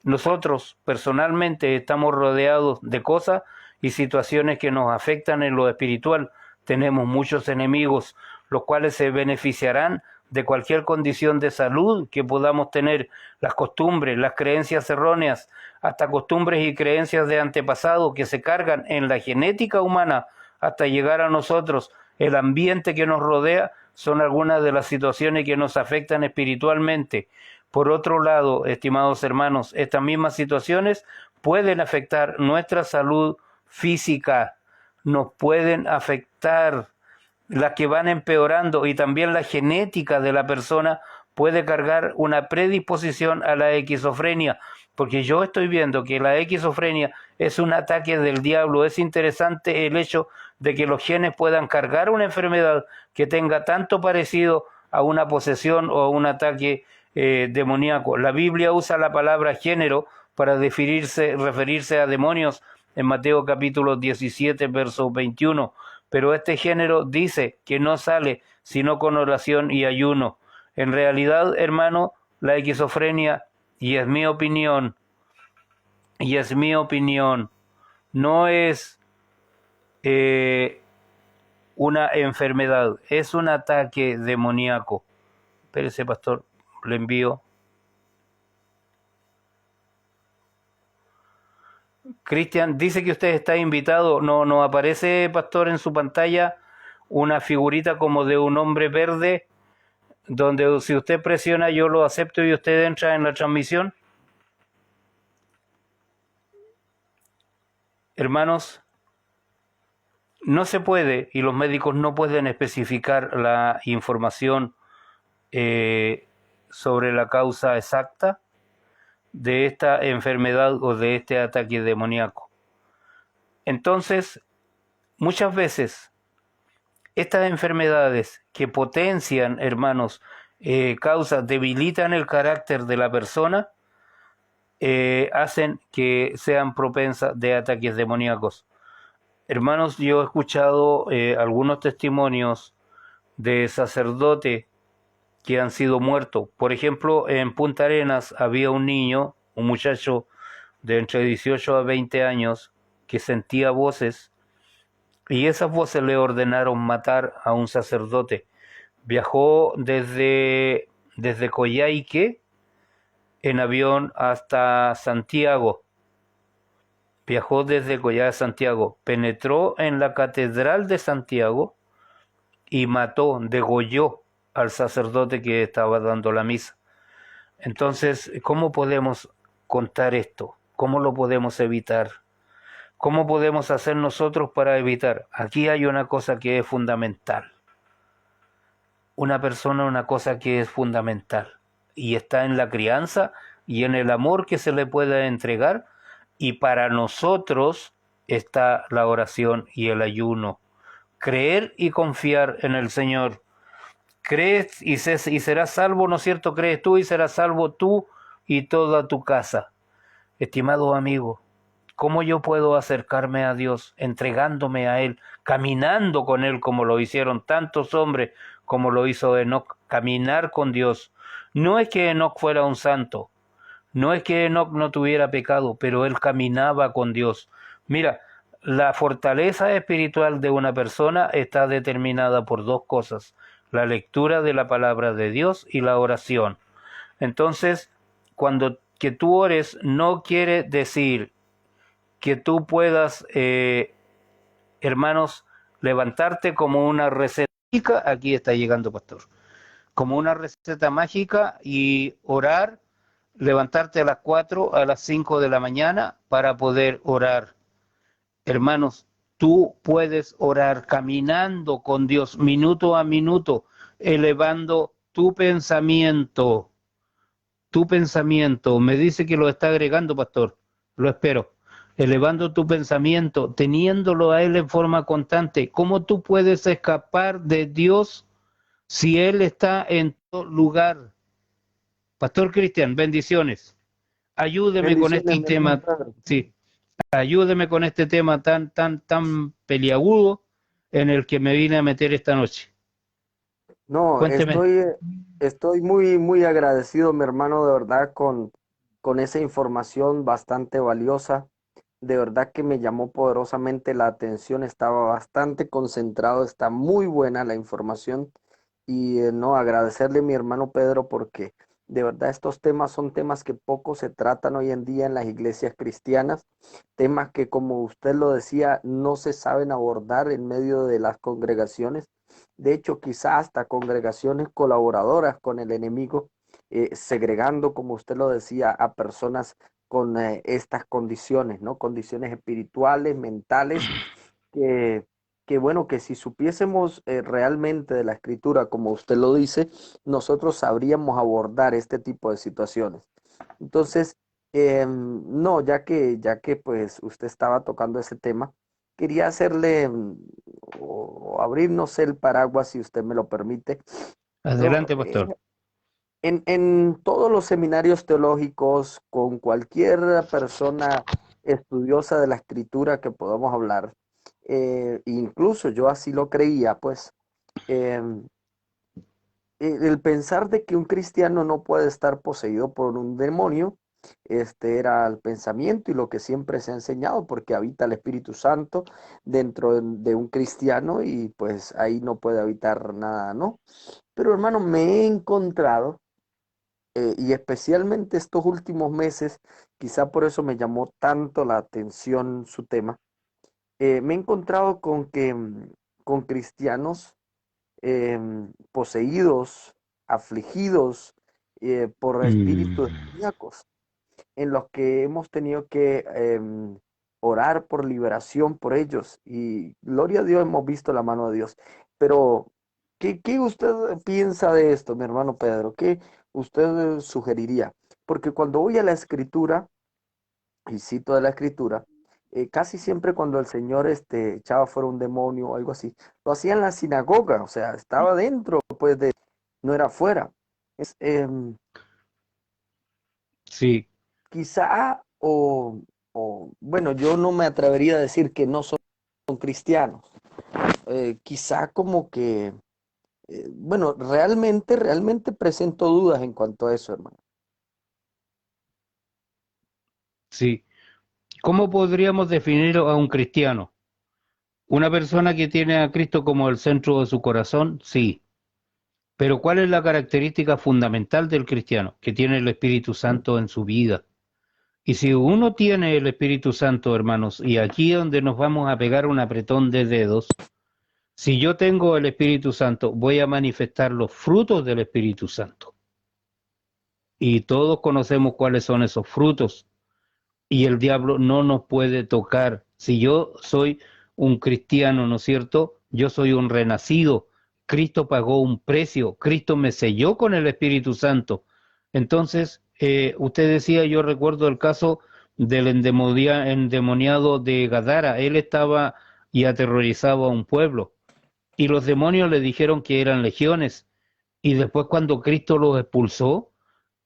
Nosotros personalmente estamos rodeados de cosas y situaciones que nos afectan en lo espiritual. Tenemos muchos enemigos, los cuales se beneficiarán de cualquier condición de salud que podamos tener, las costumbres, las creencias erróneas, hasta costumbres y creencias de antepasados que se cargan en la genética humana hasta llegar a nosotros. El ambiente que nos rodea son algunas de las situaciones que nos afectan espiritualmente. Por otro lado, estimados hermanos, estas mismas situaciones pueden afectar nuestra salud física, nos pueden afectar, las que van empeorando, y también la genética de la persona puede cargar una predisposición a la esquizofrenia, porque yo estoy viendo que la esquizofrenia es un ataque del diablo. Es interesante el hecho de que los genes puedan cargar una enfermedad que tenga tanto parecido a una posesión o a un ataque demoníaco. La Biblia usa la palabra género para referirse a demonios en Mateo capítulo 17, verso 21, pero este género dice que no sale sino con oración y ayuno. En realidad, hermano, la esquizofrenia, y es mi opinión, no es una enfermedad, es un ataque demoníaco. Espérese, pastor, le envío. Cristian, dice que usted está invitado. No aparece, pastor, en su pantalla una figurita como de un hombre verde, donde si usted presiona yo lo acepto y usted entra en la transmisión. Hermanos, no se puede y los médicos no pueden especificar la información sobre la causa exacta de esta enfermedad o de este ataque demoníaco. Entonces, muchas veces estas enfermedades que potencian, hermanos, causas, debilitan el carácter de la persona, hacen que sean propensas de ataques demoníacos. Hermanos, yo he escuchado algunos testimonios de sacerdotes que han sido muertos. Por ejemplo, en Punta Arenas había un niño, un muchacho de entre 18 a 20 años, que sentía voces, y esas voces le ordenaron matar a un sacerdote. Viajó desde Coyhaique en avión hasta Santiago. Viajó desde Coyhaique a Santiago, penetró en la Catedral de Santiago y mató, degolló al sacerdote que estaba dando la misa. Entonces, ¿cómo podemos contar esto? ¿Cómo lo podemos evitar? ¿Cómo podemos hacer nosotros para evitar? Aquí hay una cosa que es fundamental. Una cosa que es fundamental y está en la crianza y en el amor que se le pueda entregar, y para nosotros está la oración y el ayuno. Creer y confiar en el Señor. Crees y serás salvo, ¿no es cierto? Crees tú y serás salvo tú y toda tu casa. Estimado amigo, ¿cómo yo puedo acercarme a Dios entregándome a Él, caminando con Él como lo hicieron tantos hombres, como lo hizo Enoc? Caminar con Dios. No es que Enoc fuera un santo, no es que Enoc no tuviera pecado, pero él caminaba con Dios. Mira, la fortaleza espiritual de una persona está determinada por dos cosas: la lectura de la palabra de Dios y la oración. Entonces, cuando que tú ores no quiere decir que tú puedas, hermanos, levantarte como una receta mágica. Aquí está llegando, pastor. Como una receta mágica y orar, levantarte a las 4, a las 5 de la mañana para poder orar. Hermanos, tú puedes orar caminando con Dios minuto a minuto, elevando tu pensamiento. Tu pensamiento, me dice que lo está agregando, pastor, lo espero. Elevando tu pensamiento, teniéndolo a Él en forma constante. ¿Cómo tú puedes escapar de Dios si Él está en todo lugar? Pastor Cristian, bendiciones. Ayúdeme con Bendiciones, este mi hermano tema, Pedro. sí, ayúdeme con este tema tan peliagudo en el que me vine a meter esta noche. No, Cuénteme. estoy muy agradecido, mi hermano, de verdad, con esa información bastante valiosa. De verdad que me llamó poderosamente la atención, estaba bastante concentrado, está muy buena la información. Y no, agradecerle a mi hermano Pedro porque de verdad estos temas son temas que poco se tratan hoy en día en las iglesias cristianas, temas que, como usted lo decía, no se saben abordar en medio de las congregaciones. De hecho, quizás hasta congregaciones colaboradoras con el enemigo, segregando, como usted lo decía, a personas con estas condiciones, ¿no? Condiciones espirituales, mentales, que, que bueno, que si supiésemos realmente de la escritura, como usted lo dice, nosotros sabríamos abordar este tipo de situaciones. Entonces, no, ya que pues usted estaba tocando ese tema, quería hacerle o abrirnos el paraguas, si usted me lo permite, ¿no? Adelante, pastor. En todos los seminarios teológicos, con cualquier persona estudiosa de la escritura que podamos hablar, incluso yo así lo creía, pues em, el pensar de que un cristiano no puede estar poseído por un demonio, este era el pensamiento y lo que siempre se ha enseñado, porque habita el Espíritu Santo dentro de un cristiano y pues ahí no puede habitar nada, ¿no? Pero hermano, me he encontrado, y especialmente estos últimos meses, quizá por eso me llamó tanto la atención su tema, me he encontrado con que con cristianos poseídos, afligidos por espíritus Mm, demoníacos, en los que hemos tenido que orar por liberación por ellos. Y gloria a Dios, hemos visto la mano de Dios. Pero, ¿qué usted piensa de esto, mi hermano Pedro? ¿Qué usted sugeriría? Porque cuando voy a la escritura, y cito de la escritura, casi siempre cuando el Señor echaba fuera un demonio o algo así, lo hacía en la sinagoga, o sea, estaba dentro, pues no era fuera. Es, sí, quizá, bueno, yo no me atrevería a decir que no son cristianos. Quizá como que, bueno, realmente presento dudas en cuanto a eso, hermano. sí. ¿Cómo podríamos definir a un cristiano? ¿Una persona que tiene a Cristo como el centro de su corazón? Sí. Pero ¿cuál es la característica fundamental del cristiano? Que tiene el Espíritu Santo en su vida. Y si uno tiene el Espíritu Santo, hermanos, y aquí es donde nos vamos a pegar un apretón de dedos, si yo tengo el Espíritu Santo, voy a manifestar los frutos del Espíritu Santo. Y todos conocemos cuáles son esos frutos. Y el diablo no nos puede tocar. Si yo soy un cristiano, ¿no es cierto? Yo soy un renacido. Cristo pagó un precio. Cristo me selló con el Espíritu Santo. Entonces, usted decía, yo recuerdo el caso del endemoniado de Gadara. Él estaba y aterrorizaba a un pueblo. Y los demonios le dijeron que eran legiones. Y después cuando Cristo los expulsó,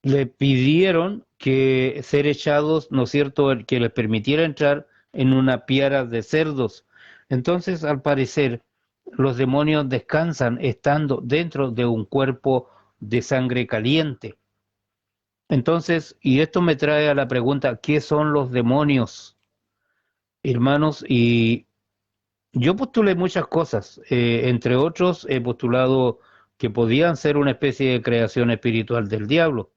le pidieron que ser echados, ¿no es cierto?, que les permitiera entrar en una piara de cerdos. Entonces, al parecer, los demonios descansan estando dentro de un cuerpo de sangre caliente. Entonces, y esto me trae a la pregunta, ¿qué son los demonios, hermanos? Y yo postulé muchas cosas, entre otros he postulado que podían ser una especie de creación espiritual del diablo.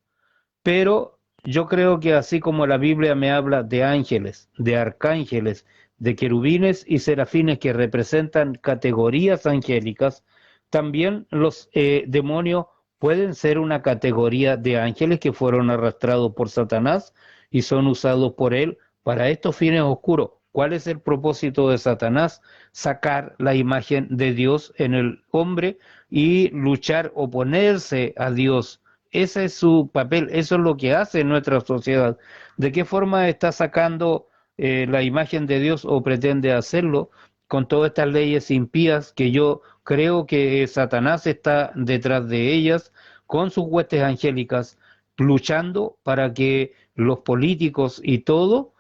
Pero yo creo que así como la Biblia me habla de ángeles, de arcángeles, de querubines y serafines que representan categorías angélicas, también los demonios pueden ser una categoría de ángeles que fueron arrastrados por Satanás y son usados por él para estos fines oscuros. ¿Cuál es el propósito de Satanás? Sacar la imagen de Dios en el hombre y luchar, oponerse a Dios. Ese es su papel, eso es lo que hace en nuestra sociedad. ¿De qué forma está sacando la imagen de Dios o pretende hacerlo con todas estas leyes impías que yo creo que Satanás está detrás de ellas con sus huestes angélicas, luchando para que los políticos y todo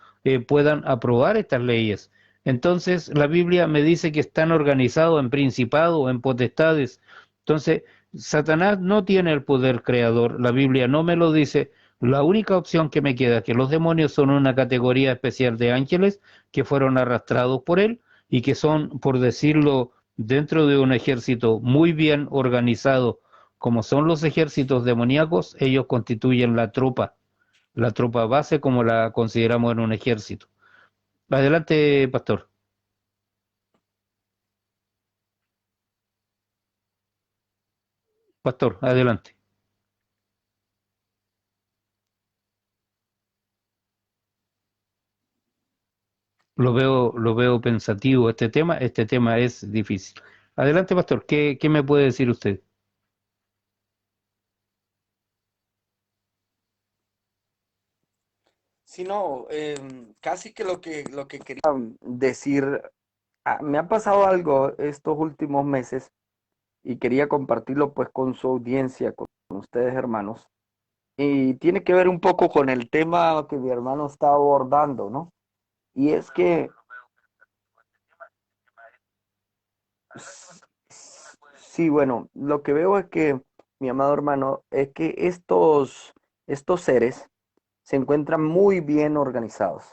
puedan aprobar estas leyes? Entonces la Biblia me dice que están organizados en principados, en potestades. Entonces, Satanás no tiene el poder creador, la Biblia no me lo dice. La única opción que me queda es que los demonios son una categoría especial de ángeles que fueron arrastrados por él y que son, por decirlo, dentro de un ejército muy bien organizado, como son los ejércitos demoníacos, ellos constituyen la tropa base como la consideramos en un ejército. Adelante, pastor. Pastor, adelante. Lo veo pensativo este tema es difícil. Adelante, pastor, ¿qué me puede decir usted? Si no, casi que lo que quería decir, me ha pasado algo estos últimos meses y quería compartirlo pues con su audiencia, con con ustedes, hermanos, y tiene que ver un poco con el tema que mi hermano está abordando, ¿no? Y es que, sí, bueno, lo que veo es que, mi amado hermano, es que estos seres se encuentran muy bien organizados.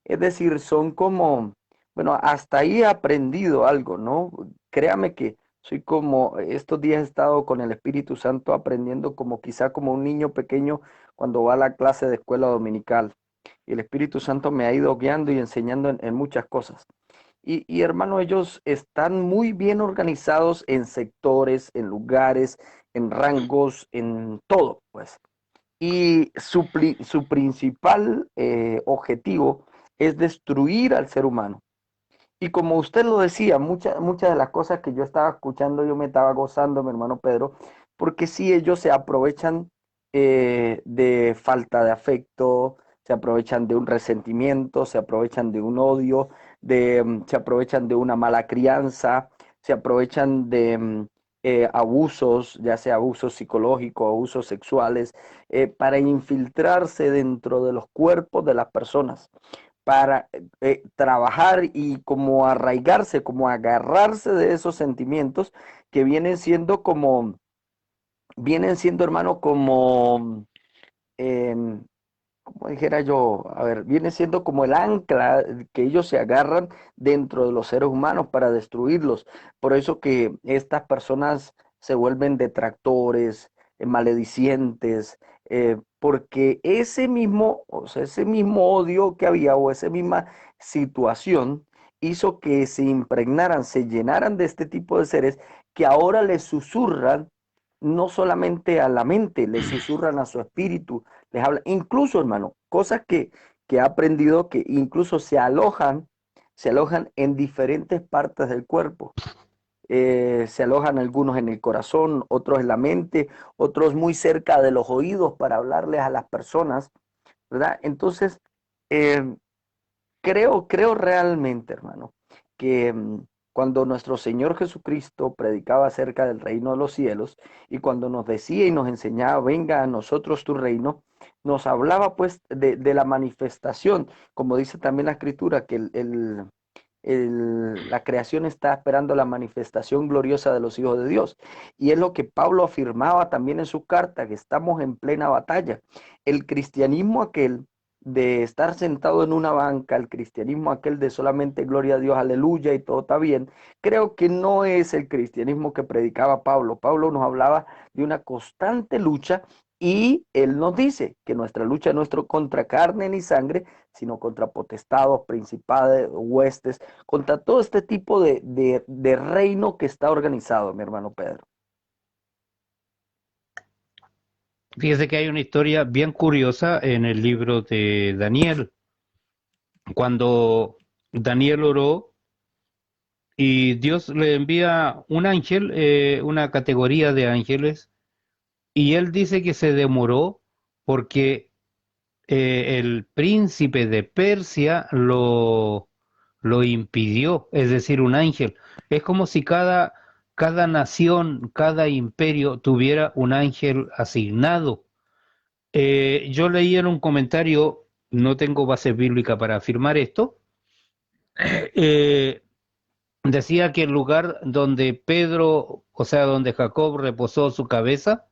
Es decir, son como, bueno, hasta ahí he aprendido algo, ¿no? Créame que soy como, estos días he estado con el Espíritu Santo aprendiendo como quizá como un niño pequeño cuando va a la clase de escuela dominical. Y el Espíritu Santo me ha ido guiando y enseñando en muchas cosas. Y hermano, ellos están muy bien organizados en sectores, en lugares, en rangos, en todo, pues. Y su principal objetivo es destruir al ser humano. Y como usted lo decía, muchas de las cosas que yo estaba escuchando, yo me estaba gozando, mi hermano Pedro, porque sí, ellos se aprovechan de falta de afecto, se aprovechan de un resentimiento, se aprovechan de un odio, se aprovechan de una mala crianza, se aprovechan de abusos, ya sea abusos psicológicos, abusos sexuales, para infiltrarse dentro de los cuerpos de las personas para trabajar y como arraigarse, como agarrarse de esos sentimientos que vienen siendo, hermano, como, em, como dijera yo, a ver, viene siendo como el ancla que ellos se agarran dentro de los seres humanos para destruirlos. Por eso que estas personas se vuelven detractores, maledicientes, porque ese mismo, o sea, ese mismo odio que había o esa misma situación hizo que se impregnaran, se llenaran de este tipo de seres que ahora les susurran no solamente a la mente, les susurran a su espíritu, les habla, incluso hermano, cosas que he aprendido que incluso se alojan en diferentes partes del cuerpo. Se alojan algunos en el corazón, otros en la mente, otros muy cerca de los oídos para hablarles a las personas, ¿verdad? Entonces, eh, creo realmente, hermano, que cuando nuestro Señor Jesucristo predicaba acerca del reino de los cielos y cuando nos decía y nos enseñaba, venga a nosotros tu reino, nos hablaba pues de la manifestación, como dice también la escritura, que la creación está esperando la manifestación gloriosa de los hijos de Dios. Y es lo que Pablo afirmaba también en su carta, que estamos en plena batalla. El cristianismo aquel de estar sentado en una banca, el cristianismo aquel de solamente gloria a Dios, aleluya y todo está bien, creo que no es el cristianismo que predicaba Pablo. Pablo nos hablaba de una constante lucha y él nos dice que nuestra lucha no es contra carne ni sangre, sino contra potestados, principados, huestes, contra todo este tipo de reino que está organizado, mi hermano Pedro. Fíjese que hay una historia bien curiosa en el libro de Daniel, cuando Daniel oró y Dios le envía un ángel, una categoría de ángeles, y él dice que se demoró porque el príncipe de Persia lo impidió, es decir, un ángel. Es como si cada nación, cada imperio tuviera un ángel asignado. Yo leí en un comentario, no tengo base bíblica para afirmar esto, eh, decía que el lugar donde Pedro, o sea, donde Jacob reposó su cabeza,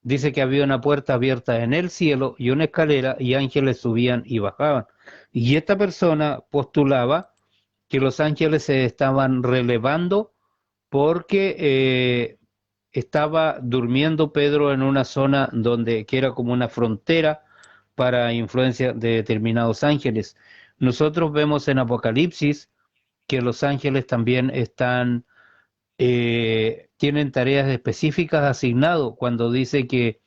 dice que había una puerta abierta en el cielo y una escalera y ángeles subían y bajaban. Y esta persona postulaba que los ángeles se estaban relevando porque estaba durmiendo Pedro en una zona donde que era como una frontera para influencia de determinados ángeles. Nosotros vemos en Apocalipsis que los ángeles también tienen tareas específicas asignadas cuando dice que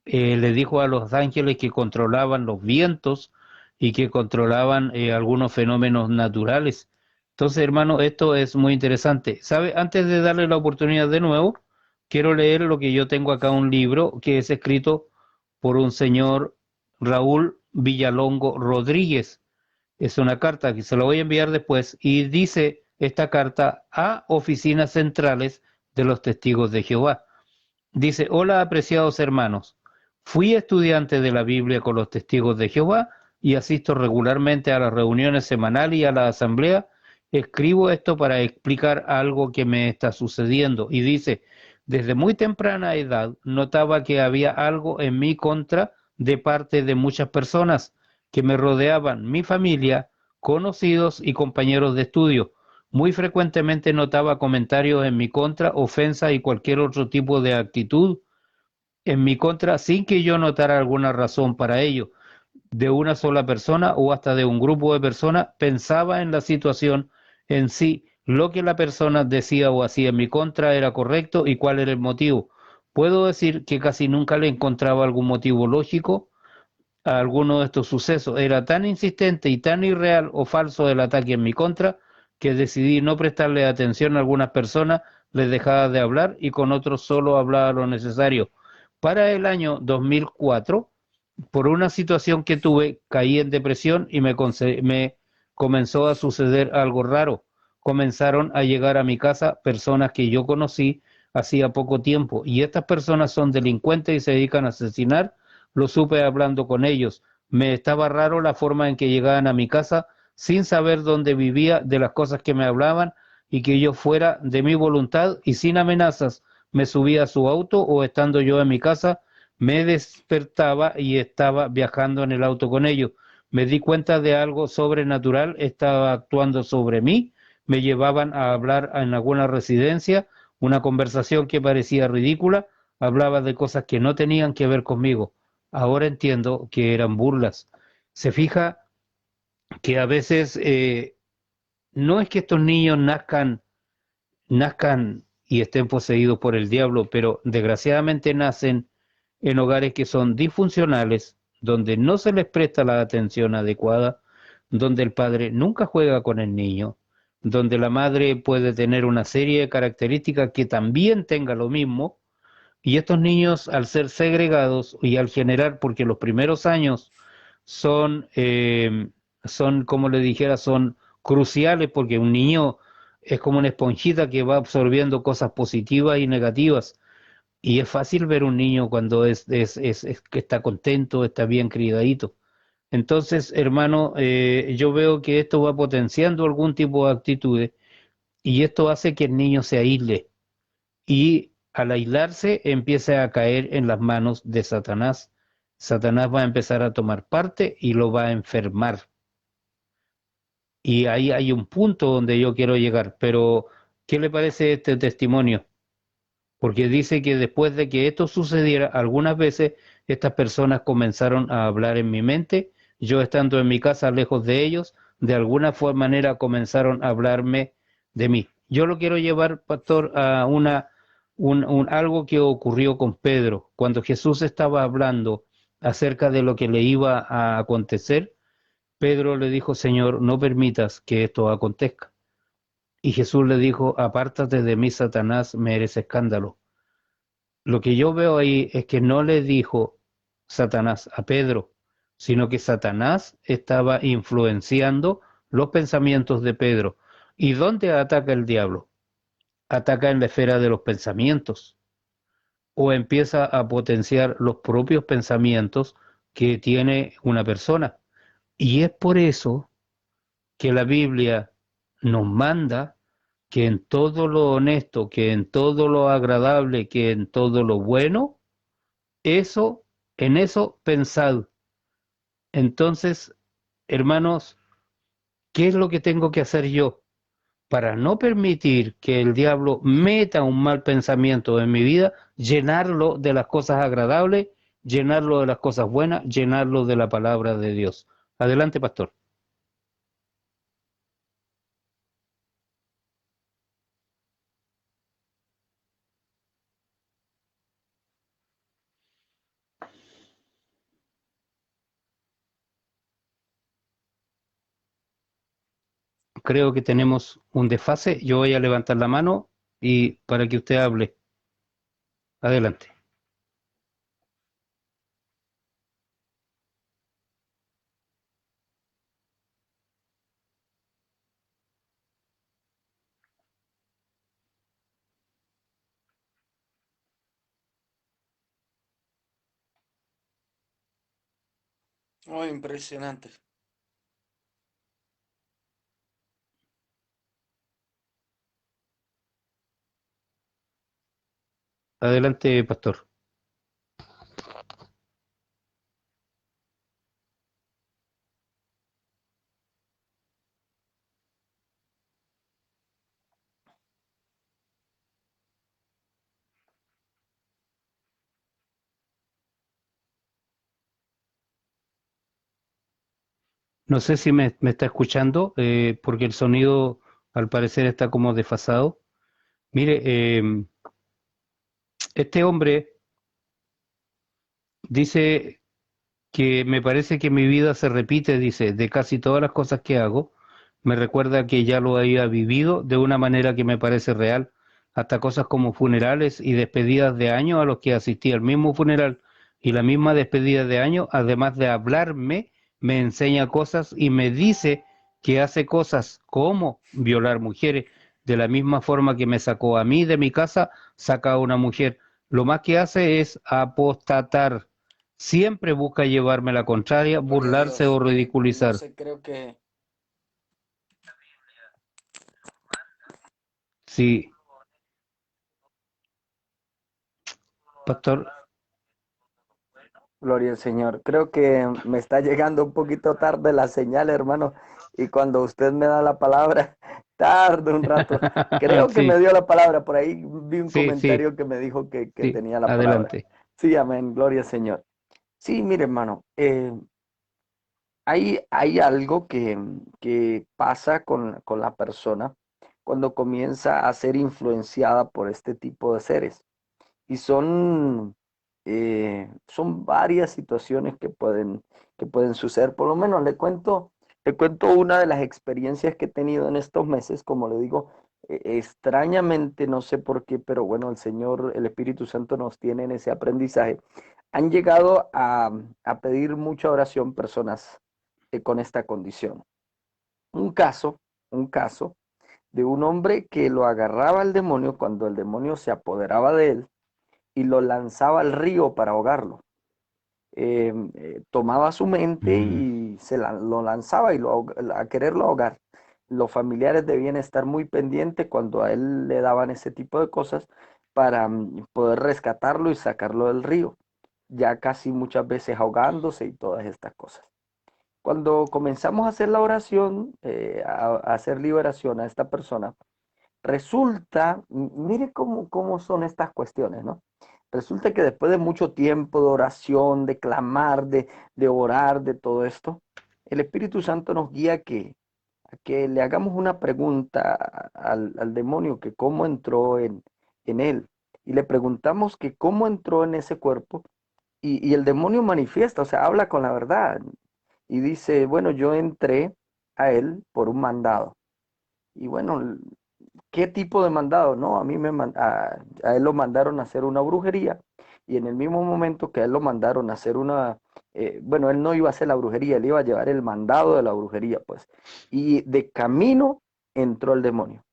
le dijo a los ángeles que controlaban los vientos y que controlaban algunos fenómenos naturales. Entonces, hermano, esto es muy interesante. ¿Sabe? Antes de darle la oportunidad de nuevo, quiero leer lo que yo tengo acá, un libro que es escrito por un señor Raúl Villalongo Rodríguez. Es una carta que se la voy a enviar después y dice esta carta a oficinas centrales de los testigos de Jehová. Dice, hola apreciados hermanos, fui estudiante de la Biblia con los testigos de Jehová y asisto regularmente a las reuniones semanales y a la asamblea. Escribo esto para explicar algo que me está sucediendo. Y dice, desde muy temprana edad notaba que había algo en mi contra de parte de muchas personas que me rodeaban, mi familia, conocidos y compañeros de estudio. Muy frecuentemente notaba comentarios en mi contra, ofensas y cualquier otro tipo de actitud en mi contra sin que yo notara alguna razón para ello, de una sola persona o hasta de un grupo de personas. Pensaba en la situación en sí, lo que la persona decía o hacía en mi contra era correcto y cuál era el motivo. Puedo decir que casi nunca le encontraba algún motivo lógico a alguno de estos sucesos. Era tan insistente y tan irreal o falso el ataque en mi contra que decidí no prestarle atención a algunas personas, les dejaba de hablar y con otros solo hablaba lo necesario. Para el año 2004, por una situación que tuve, caí en depresión y me comenzó a suceder algo raro. Comenzaron a llegar a mi casa personas que yo conocí hacía poco tiempo y estas personas son delincuentes y se dedican a asesinar. Lo supe hablando con ellos. Me estaba raro la forma en que llegaban a mi casa sin saber dónde vivía, de las cosas que me hablaban y que yo fuera de mi voluntad y sin amenazas. Me subía a su auto o estando yo en mi casa, me despertaba y estaba viajando en el auto con ellos. Me di cuenta de algo sobrenatural, estaba actuando sobre mí, me llevaban a hablar en alguna residencia, una conversación que parecía ridícula, hablaba de cosas que no tenían que ver conmigo. Ahora entiendo que eran burlas. Se fija que a veces no es que estos niños nazcan y estén poseídos por el diablo, pero desgraciadamente nacen en hogares que son disfuncionales, donde no se les presta la atención adecuada, donde el padre nunca juega con el niño, donde la madre puede tener una serie de características que también tenga lo mismo, y estos niños al ser segregados y al generar, porque los primeros años son, son, como le dijera, son cruciales porque un niño es como una esponjita que va absorbiendo cosas positivas y negativas. Y es fácil ver un niño cuando es que está contento, está bien criadito. Entonces, hermano, yo veo que esto va potenciando algún tipo de actitudes y esto hace que el niño se aísle y al aislarse empieza a caer en las manos de Satanás. Satanás va a empezar a tomar parte y lo va a enfermar. Y ahí hay un punto donde yo quiero llegar, pero ¿qué le parece este testimonio? Porque dice que después de que esto sucediera, algunas veces estas personas comenzaron a hablar en mi mente, yo estando en mi casa lejos de ellos, de alguna manera comenzaron a hablarme de mí. Yo lo quiero llevar, pastor, a algo que ocurrió con Pedro. Cuando Jesús estaba hablando acerca de lo que le iba a acontecer, Pedro le dijo, Señor, no permitas que esto acontezca. Y Jesús le dijo, apártate de mí, Satanás, me eres escándalo. Lo que yo veo ahí es que no le dijo Satanás a Pedro, sino que Satanás estaba influenciando los pensamientos de Pedro. ¿Y dónde ataca el diablo? Ataca en la esfera de los pensamientos o empieza a potenciar los propios pensamientos que tiene una persona. Y es por eso que la Biblia nos manda que en todo lo honesto, que en todo lo agradable, que en todo lo bueno, eso, en eso pensad. Entonces, hermanos, ¿qué es lo que tengo que hacer yo para no permitir que el diablo meta un mal pensamiento en mi vida? Llenarlo de las cosas agradables, llenarlo de las cosas buenas, llenarlo de la palabra de Dios. Adelante, pastor. Creo que tenemos un desfase. Yo voy a levantar la mano y para que usted hable. Adelante. Oh, impresionante. Adelante, pastor. No sé si me está escuchando, porque el sonido al parecer está como desfasado. Mire, este hombre dice que me parece que mi vida se repite, dice, de casi todas las cosas que hago. Me recuerda que ya lo había vivido de una manera que me parece real, hasta cosas como funerales y despedidas de año a los que asistí al mismo funeral y la misma despedida de año, además de hablarme, me enseña cosas y me dice que hace cosas como violar mujeres, de la misma forma que me sacó a mí de mi casa, saca a una mujer. Lo más que hace es apostatar. Siempre busca llevarme la contraria, Gloria a burlarse o Dios. No ridiculizar. sé, creo que Sí, pastor, gloria al Señor. Creo que me está llegando un poquito tarde la señal, hermano, y cuando usted me da la palabra, tarde un rato. Creo que me sí, dio la palabra, por ahí vi un sí, sí, comentario que me dijo que sí, tenía la palabra. adelante. Sí, amén, gloria al Señor. Sí, mire, hermano, hay algo que pasa con la persona cuando comienza a ser influenciada por este tipo de seres. Y son varias situaciones que pueden suceder. Por lo menos le cuento una de las experiencias que he tenido en estos meses. Como le digo, extrañamente, no sé por qué, pero bueno, el Señor, el Espíritu Santo nos tiene en ese aprendizaje. Han llegado a pedir mucha oración personas con esta condición. Un caso, un caso de un hombre que lo agarraba el demonio cuando el demonio se apoderaba de él y lo lanzaba al río para ahogarlo. Tomaba su mente Mm, y lo lanzaba y a quererlo ahogar. Los familiares debían estar muy pendientes cuando a él le daban ese tipo de cosas para poder rescatarlo y sacarlo del río, ya casi muchas veces ahogándose y todas estas cosas. Cuando comenzamos a hacer la oración, a hacer liberación a esta persona, resulta, mire cómo son estas cuestiones, ¿no? Resulta que después de mucho tiempo de oración, de clamar, de orar, de todo esto, el Espíritu Santo nos guía a que le hagamos una pregunta al demonio, que cómo entró en él. Y le preguntamos que cómo entró en ese cuerpo. Y el demonio manifiesta, o sea, habla con la verdad. Y dice, bueno, yo entré a él por un mandado. Y bueno, ¿qué tipo de mandado? No, a él lo mandaron a hacer una brujería y en el mismo momento que a él lo mandaron a hacer bueno, él no iba a hacer la brujería, él iba a llevar el mandado de la brujería, pues. Y de camino entró el demonio.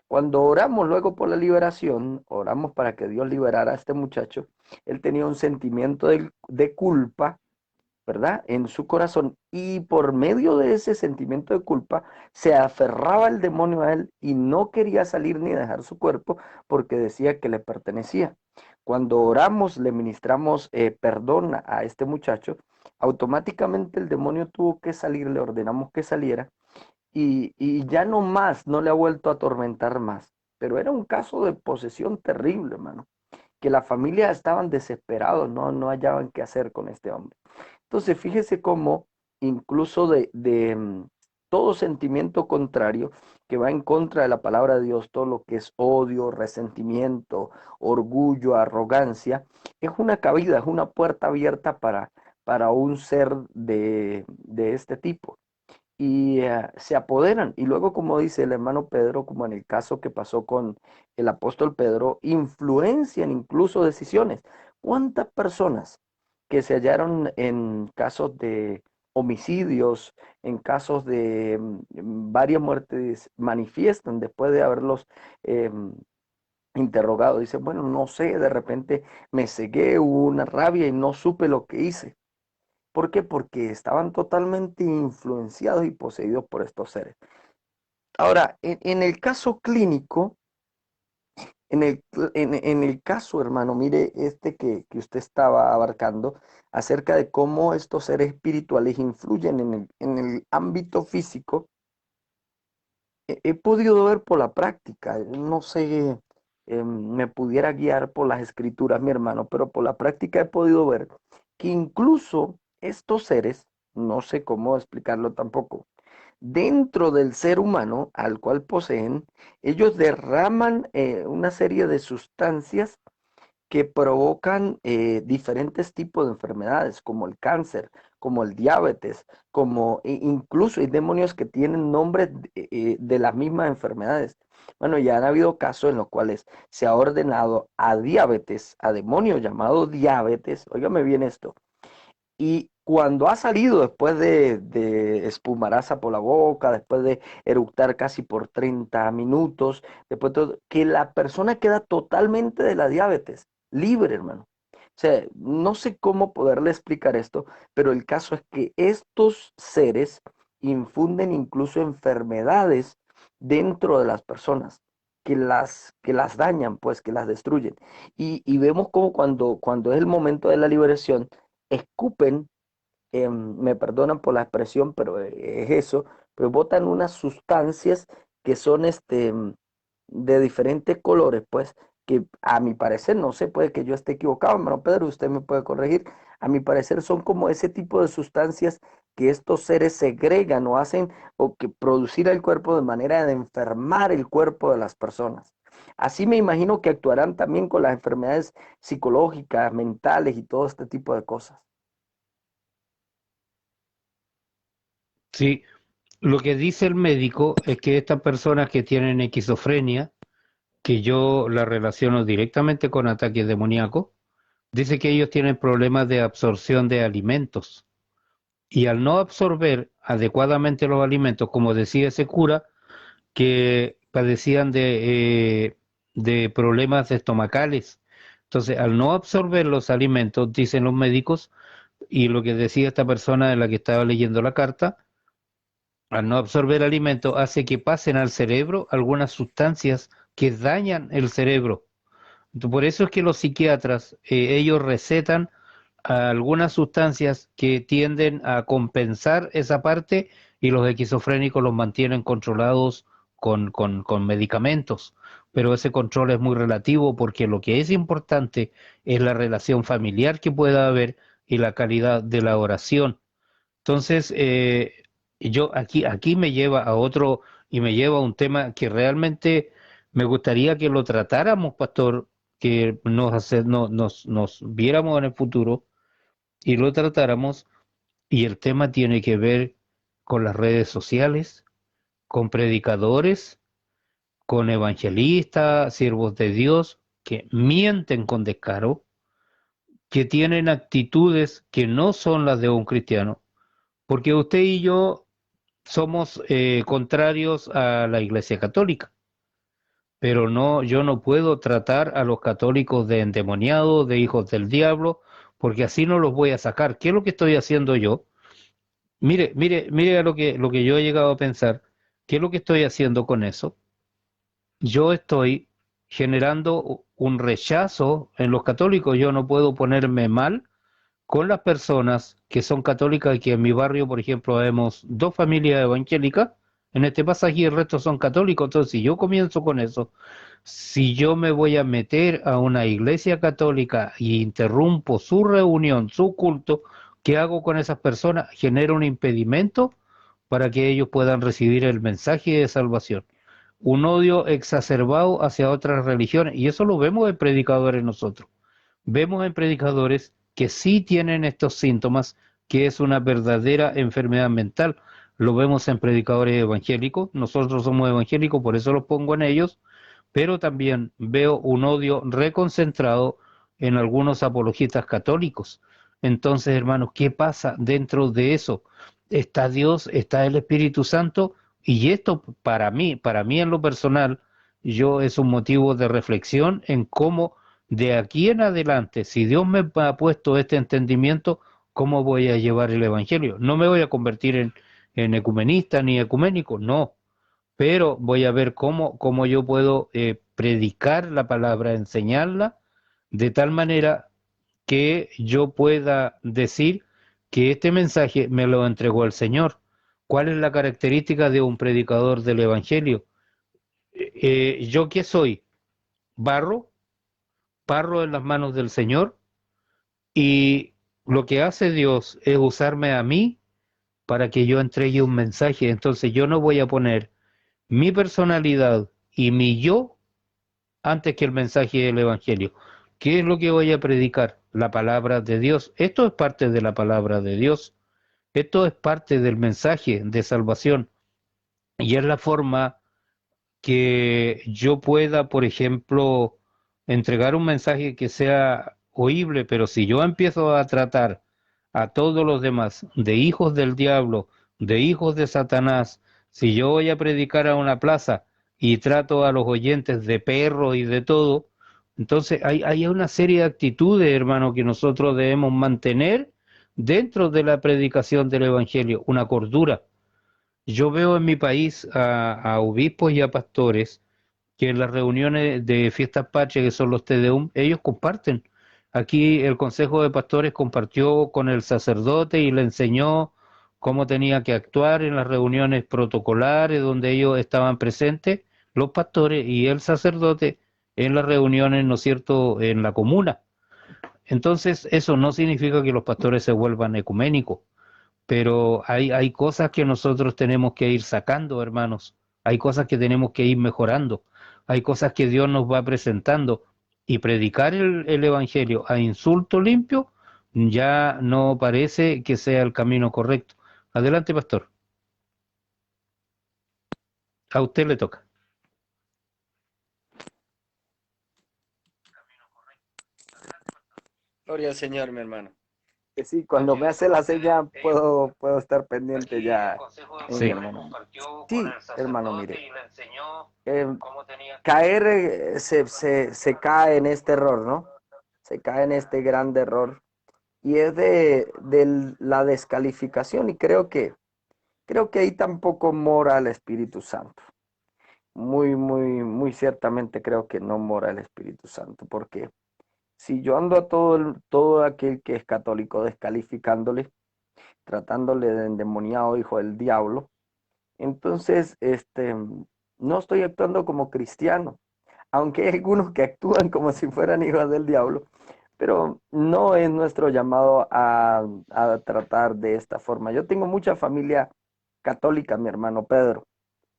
Cuando oramos luego por la liberación, oramos para que Dios liberara a este muchacho, él tenía un sentimiento de culpa, ¿verdad? En su corazón, y por medio de ese sentimiento de culpa se aferraba el demonio a él y no quería salir ni dejar su cuerpo porque decía que le pertenecía. Cuando oramos, le ministramos perdón a este muchacho, automáticamente el demonio tuvo que salir, le ordenamos que saliera y ya no más, no le ha vuelto a atormentar más. Pero era un caso de posesión terrible, hermano, que la familia estaban desesperados, no hallaban qué hacer con este hombre. Entonces, fíjese cómo incluso de todo sentimiento contrario que va en contra de la palabra de Dios, todo lo que es odio, resentimiento, orgullo, arrogancia, es una cabida, es una puerta abierta para un ser de este tipo. Y se apoderan. Y luego, como dice el hermano Pedro, como en el caso que pasó con el apóstol Pedro, influencian incluso decisiones. ¿Cuántas personas que se hallaron en casos de homicidios, en casos de varias muertes, manifiestan después de haberlos interrogado? Dicen, bueno, no sé, de repente me cegué, hubo una rabia y no supe lo que hice. ¿Por qué? Porque estaban totalmente influenciados y poseídos por estos seres. Ahora, en el caso clínico, en el caso, hermano, mire este que usted estaba abarcando acerca de cómo estos seres espirituales influyen en el ámbito físico. He podido ver por la práctica, no sé, me pudiera guiar por las escrituras, mi hermano, pero por la práctica he podido ver que incluso estos seres, no sé cómo explicarlo tampoco, dentro del ser humano al cual poseen, ellos derraman una serie de sustancias que provocan diferentes tipos de enfermedades, como el cáncer, como el diabetes, como incluso hay demonios que tienen nombres de las mismas enfermedades. Bueno, ya han habido casos en los cuales se ha ordenado a diabetes, a demonios llamados diabetes, óigame bien esto, y cuando ha salido después de espumaraza por la boca, después de eructar casi por 30 minutos, después de que la persona queda totalmente de la diabetes, libre, hermano. O sea, no sé cómo poderle explicar esto, pero el caso es que estos seres infunden incluso enfermedades dentro de las personas, que las dañan, pues, que las destruyen. Y vemos como cuando es el momento de la liberación, escupen, me perdonan por la expresión, pero es eso, pero botan unas sustancias que son de diferentes colores, pues, que a mi parecer, no sé, puede que yo esté equivocado, hermano Pedro, usted me puede corregir, a mi parecer son como ese tipo de sustancias que estos seres segregan o hacen o que producir el cuerpo de manera de enfermar el cuerpo de las personas. Así me imagino que actuarán también con las enfermedades psicológicas, mentales y todo este tipo de cosas. Sí, lo que dice el médico es que estas personas que tienen esquizofrenia, que yo la relaciono directamente con ataques demoníacos, dice que ellos tienen problemas de absorción de alimentos y al no absorber adecuadamente los alimentos, como decía ese cura, que padecían de problemas estomacales. Entonces, al no absorber los alimentos, dicen los médicos, y lo que decía esta persona de la que estaba leyendo la carta, al no absorber alimentos hace que pasen al cerebro algunas sustancias que dañan el cerebro. Por eso es que los psiquiatras, ellos recetan algunas sustancias que tienden a compensar esa parte y los esquizofrénicos los mantienen controlados con medicamentos. Pero ese control es muy relativo porque lo que es importante es la relación familiar que pueda haber y la calidad de la oración. Entonces, yo aquí me lleva a otro y me lleva a un tema que realmente me gustaría que lo tratáramos, pastor, que nos viéramos en el futuro y lo tratáramos, y el tema tiene que ver con las redes sociales, con predicadores, con evangelistas, siervos de Dios, que mienten con descaro, que tienen actitudes que no son las de un cristiano, porque usted y yo somos contrarios a la Iglesia Católica, pero no, yo no puedo tratar a los católicos de endemoniados, de hijos del diablo, porque así no los voy a sacar. ¿Qué es lo que estoy haciendo yo? Mire a lo que yo he llegado a pensar. ¿Qué es lo que estoy haciendo con eso? Yo estoy generando un rechazo en los católicos. Yo no puedo ponerme mal con las personas que son católicas y que en mi barrio, por ejemplo, vemos dos familias evangélicas en este pasaje y el resto son católicos. Entonces, si yo comienzo con eso, si yo me voy a meter a una iglesia católica y interrumpo su reunión, su culto, ¿qué hago con esas personas? Genero un impedimento para que ellos puedan recibir el mensaje de salvación. Un odio exacerbado hacia otras religiones, y eso lo vemos en predicadores nosotros. Vemos en predicadores que sí tienen estos síntomas, que es una verdadera enfermedad mental. Lo vemos en predicadores evangélicos, nosotros somos evangélicos, por eso los pongo en ellos, pero también veo un odio reconcentrado en algunos apologistas católicos. Entonces, hermanos, ¿qué pasa dentro de eso? Está Dios, está el Espíritu Santo, y esto para mí en lo personal, yo es un motivo de reflexión en cómo de aquí en adelante, si Dios me ha puesto este entendimiento, ¿cómo voy a llevar el Evangelio? No me voy a convertir en ecumenista ni ecuménico, no, pero voy a ver cómo yo puedo predicar la palabra, enseñarla, de tal manera que yo pueda decir que este mensaje me lo entregó el Señor. ¿Cuál es la característica de un predicador del Evangelio? ¿Yo qué soy? Barro, barro en las manos del Señor, y lo que hace Dios es usarme a mí para que yo entregue un mensaje. Entonces yo no voy a poner mi personalidad y mi yo antes que el mensaje del Evangelio. ¿Qué es lo que voy a predicar? La palabra de Dios. Esto es parte de la palabra de Dios. Esto es parte del mensaje de salvación. Y es la forma que yo pueda, por ejemplo, entregar un mensaje que sea oíble, pero si yo empiezo a tratar a todos los demás de hijos del diablo, de hijos de Satanás, si yo voy a predicar a una plaza y trato a los oyentes de perros y de todo, entonces hay una serie de actitudes, hermano, que nosotros debemos mantener dentro de la predicación del Evangelio, una cordura. Yo veo en mi país a obispos y a pastores que en las reuniones de fiestas patrias, que son los Tedeum, ellos comparten. Aquí el Consejo de Pastores compartió con el sacerdote y le enseñó cómo tenía que actuar en las reuniones protocolares donde ellos estaban presentes, los pastores y el sacerdote en las reuniones, ¿no es cierto?, en la comuna. Entonces, eso no significa que los pastores se vuelvan ecuménicos, pero hay cosas que nosotros tenemos que ir sacando, hermanos. Hay cosas que tenemos que ir mejorando. Hay cosas que Dios nos va presentando. Y predicar el Evangelio a insulto limpio ya no parece que sea el camino correcto. Adelante, pastor. A usted le toca. Gloria al Señor, mi hermano. Que sí, cuando me hace la seña puedo estar pendiente ya, Sí. mi hermano. Sí, hermano, mire, eh, caer se cae en este error, ¿no? Se cae en este gran error y es de la descalificación y creo que ahí tampoco mora el Espíritu Santo. Muy ciertamente creo que no mora el Espíritu Santo, porque si yo ando a todo aquel que es católico descalificándole, tratándole de endemoniado hijo del diablo, entonces no estoy actuando como cristiano, aunque hay algunos que actúan como si fueran hijos del diablo, pero no es nuestro llamado a tratar de esta forma. Yo tengo mucha familia católica, mi hermano Pedro.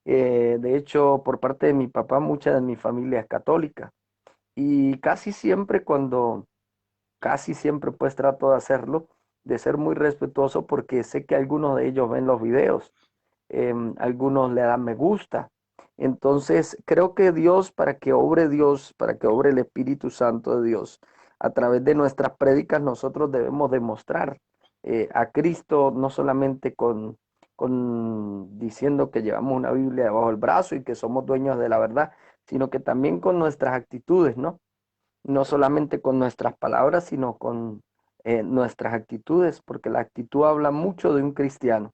De hecho, por parte de mi papá, mucha de mi familia es católica. Y casi siempre pues trato de hacerlo, de ser muy respetuoso porque sé que algunos de ellos ven los videos, algunos le dan me gusta. Entonces creo que Dios, para que obre el Espíritu Santo de Dios, a través de nuestras prédicas nosotros debemos demostrar a Cristo no solamente con diciendo que llevamos una Biblia debajo del brazo y que somos dueños de la verdad, sino que también con nuestras actitudes, ¿no? No solamente con nuestras palabras, sino con nuestras actitudes, porque la actitud habla mucho de un cristiano.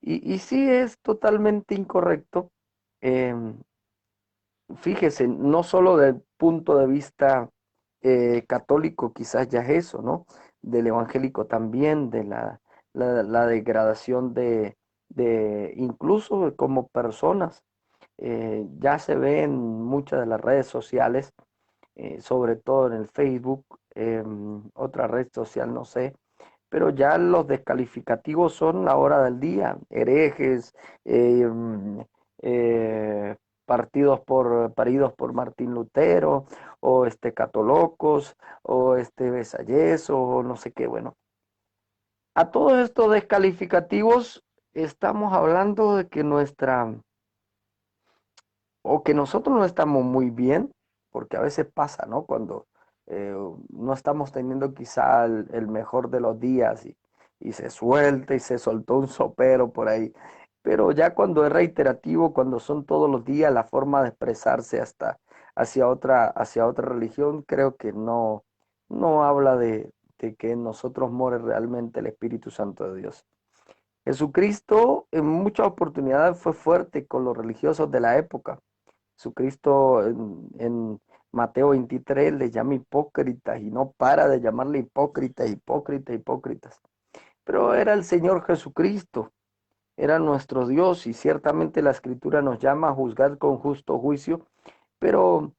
Y sí es totalmente incorrecto, em, fíjese, no solo del punto de vista católico, quizás ya es eso, ¿no? Del evangélico también, de la degradación de incluso como personas. Ya se ve en muchas de las redes sociales, sobre todo en el Facebook, otra red social, no sé, pero ya los descalificativos son la hora del día, herejes, eh, paridos por Martín Lutero, o catolocos, o besayeso, o no sé qué, bueno. A todos estos descalificativos estamos hablando de que o que nosotros no estamos muy bien, porque a veces pasa, ¿no? Cuando eh, no estamos teniendo quizá el mejor de los días y se suelta y se soltó un sopero por ahí. Pero ya cuando es reiterativo, cuando son todos los días, la forma de expresarse hasta hacia otra religión, creo que no habla que en nosotros more realmente el Espíritu Santo de Dios. Jesucristo en muchas oportunidades fue fuerte con los religiosos de la época. Jesucristo en Mateo 23 les llama hipócritas y no para de llamarle hipócritas, hipócritas, hipócritas. Pero era el Señor Jesucristo, era nuestro Dios y ciertamente la Escritura nos llama a juzgar con justo juicio, pero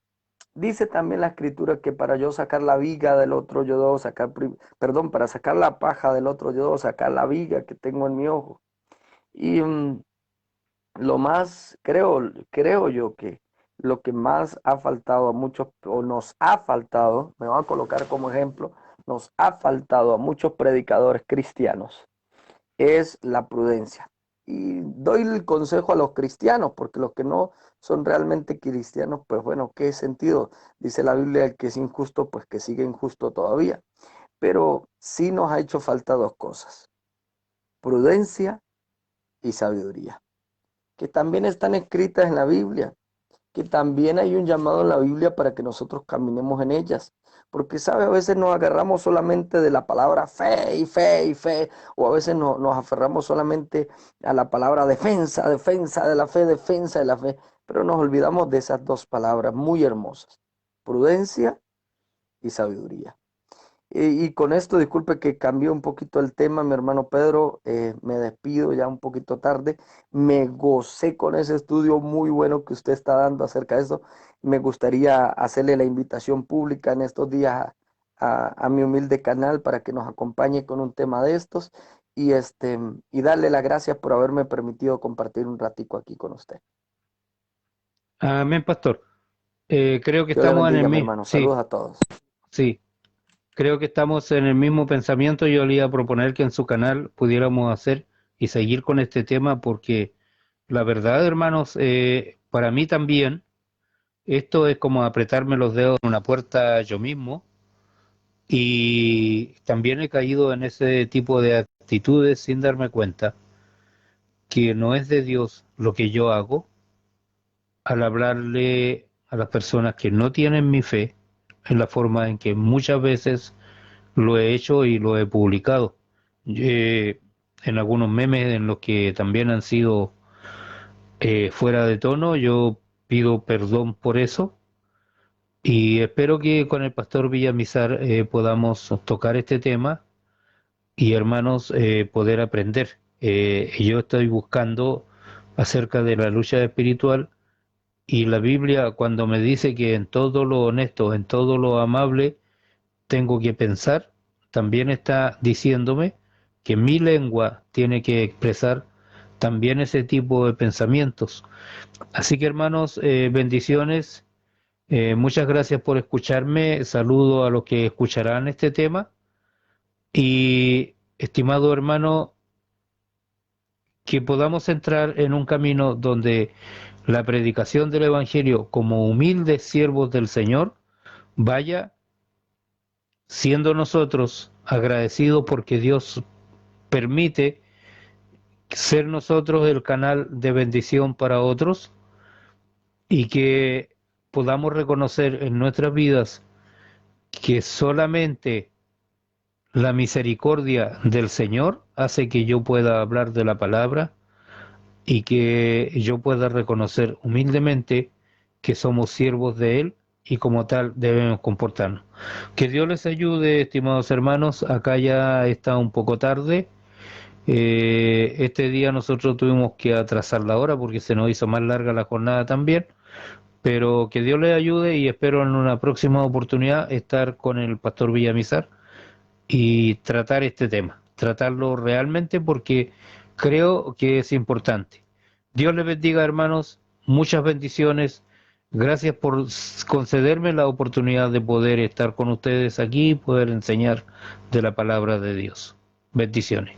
dice también la Escritura que para yo sacar la viga del otro, yo debo sacar, perdón, para sacar la paja del otro, yo debo sacar la viga que tengo en mi ojo. Y lo más, creo yo que lo que más ha faltado a muchos, o nos ha faltado, me voy a colocar como ejemplo, nos ha faltado a muchos predicadores cristianos, es la prudencia. Y doy el consejo a los cristianos, porque los que no son realmente cristianos, pues bueno, ¿qué sentido? Dice la Biblia, el que es injusto, pues que sigue injusto todavía. Pero sí nos ha hecho falta dos cosas, prudencia y sabiduría, que también están escritas en la Biblia, que también hay un llamado en la Biblia para que nosotros caminemos en ellas. Porque, ¿sabe? A veces nos agarramos solamente de la palabra fe y fe y fe, o a veces nos aferramos solamente a la palabra defensa, defensa de la fe, defensa de la fe, pero nos olvidamos de esas dos palabras muy hermosas, prudencia y sabiduría. Y con esto, disculpe que cambié un poquito el tema, mi hermano Pedro, me despido ya un poquito tarde. Me gocé con ese estudio muy bueno que usted está dando acerca de eso. Me gustaría hacerle la invitación pública en estos días a mi humilde canal para que nos acompañe con un tema de estos y darle las gracias por haberme permitido compartir un ratico aquí con usted. Amén, pastor. Creo que Dios le estamos en el bendiga, mi mismo, hermano. sí, Saludos a todos. sí, creo que estamos en el mismo pensamiento. Yo le iba a proponer que en su canal pudiéramos hacer y seguir con este tema porque la verdad, hermanos, para mí también, esto es como apretarme los dedos en una puerta yo mismo y también he caído en ese tipo de actitudes sin darme cuenta que no es de Dios lo que yo hago al hablarle a las personas que no tienen mi fe en la forma en que muchas veces lo he hecho y lo he publicado. En algunos memes en los que también han sido fuera de tono, yo pido perdón por eso y espero que con el pastor Villamizar podamos tocar este tema y hermanos poder aprender. Yo estoy buscando acerca de la lucha espiritual y la Biblia cuando me dice que en todo lo honesto, en todo lo amable, tengo que pensar, también está diciéndome que mi lengua tiene que expresar también ese tipo de pensamientos. Así que hermanos, bendiciones, muchas gracias por escucharme, saludo a los que escucharán este tema y estimado hermano, que podamos entrar en un camino donde la predicación del Evangelio como humildes siervos del Señor vaya siendo nosotros agradecidos porque Dios permite ser nosotros el canal de bendición para otros y que podamos reconocer en nuestras vidas que solamente la misericordia del Señor hace que yo pueda hablar de la palabra y que yo pueda reconocer humildemente que somos siervos de Él y como tal debemos comportarnos. Que Dios les ayude, estimados hermanos. Acá ya está un poco tarde. Este día nosotros tuvimos que atrasar la hora porque se nos hizo más larga la jornada también. Pero que Dios les ayude y espero en una próxima oportunidad estar con el pastor Villamizar y tratar este tema, tratarlo realmente porque creo que es importante. Dios les bendiga, hermanos, muchas bendiciones. Gracias por concederme la oportunidad de poder estar con ustedes aquí y poder enseñar de la palabra de Dios. Bendiciones.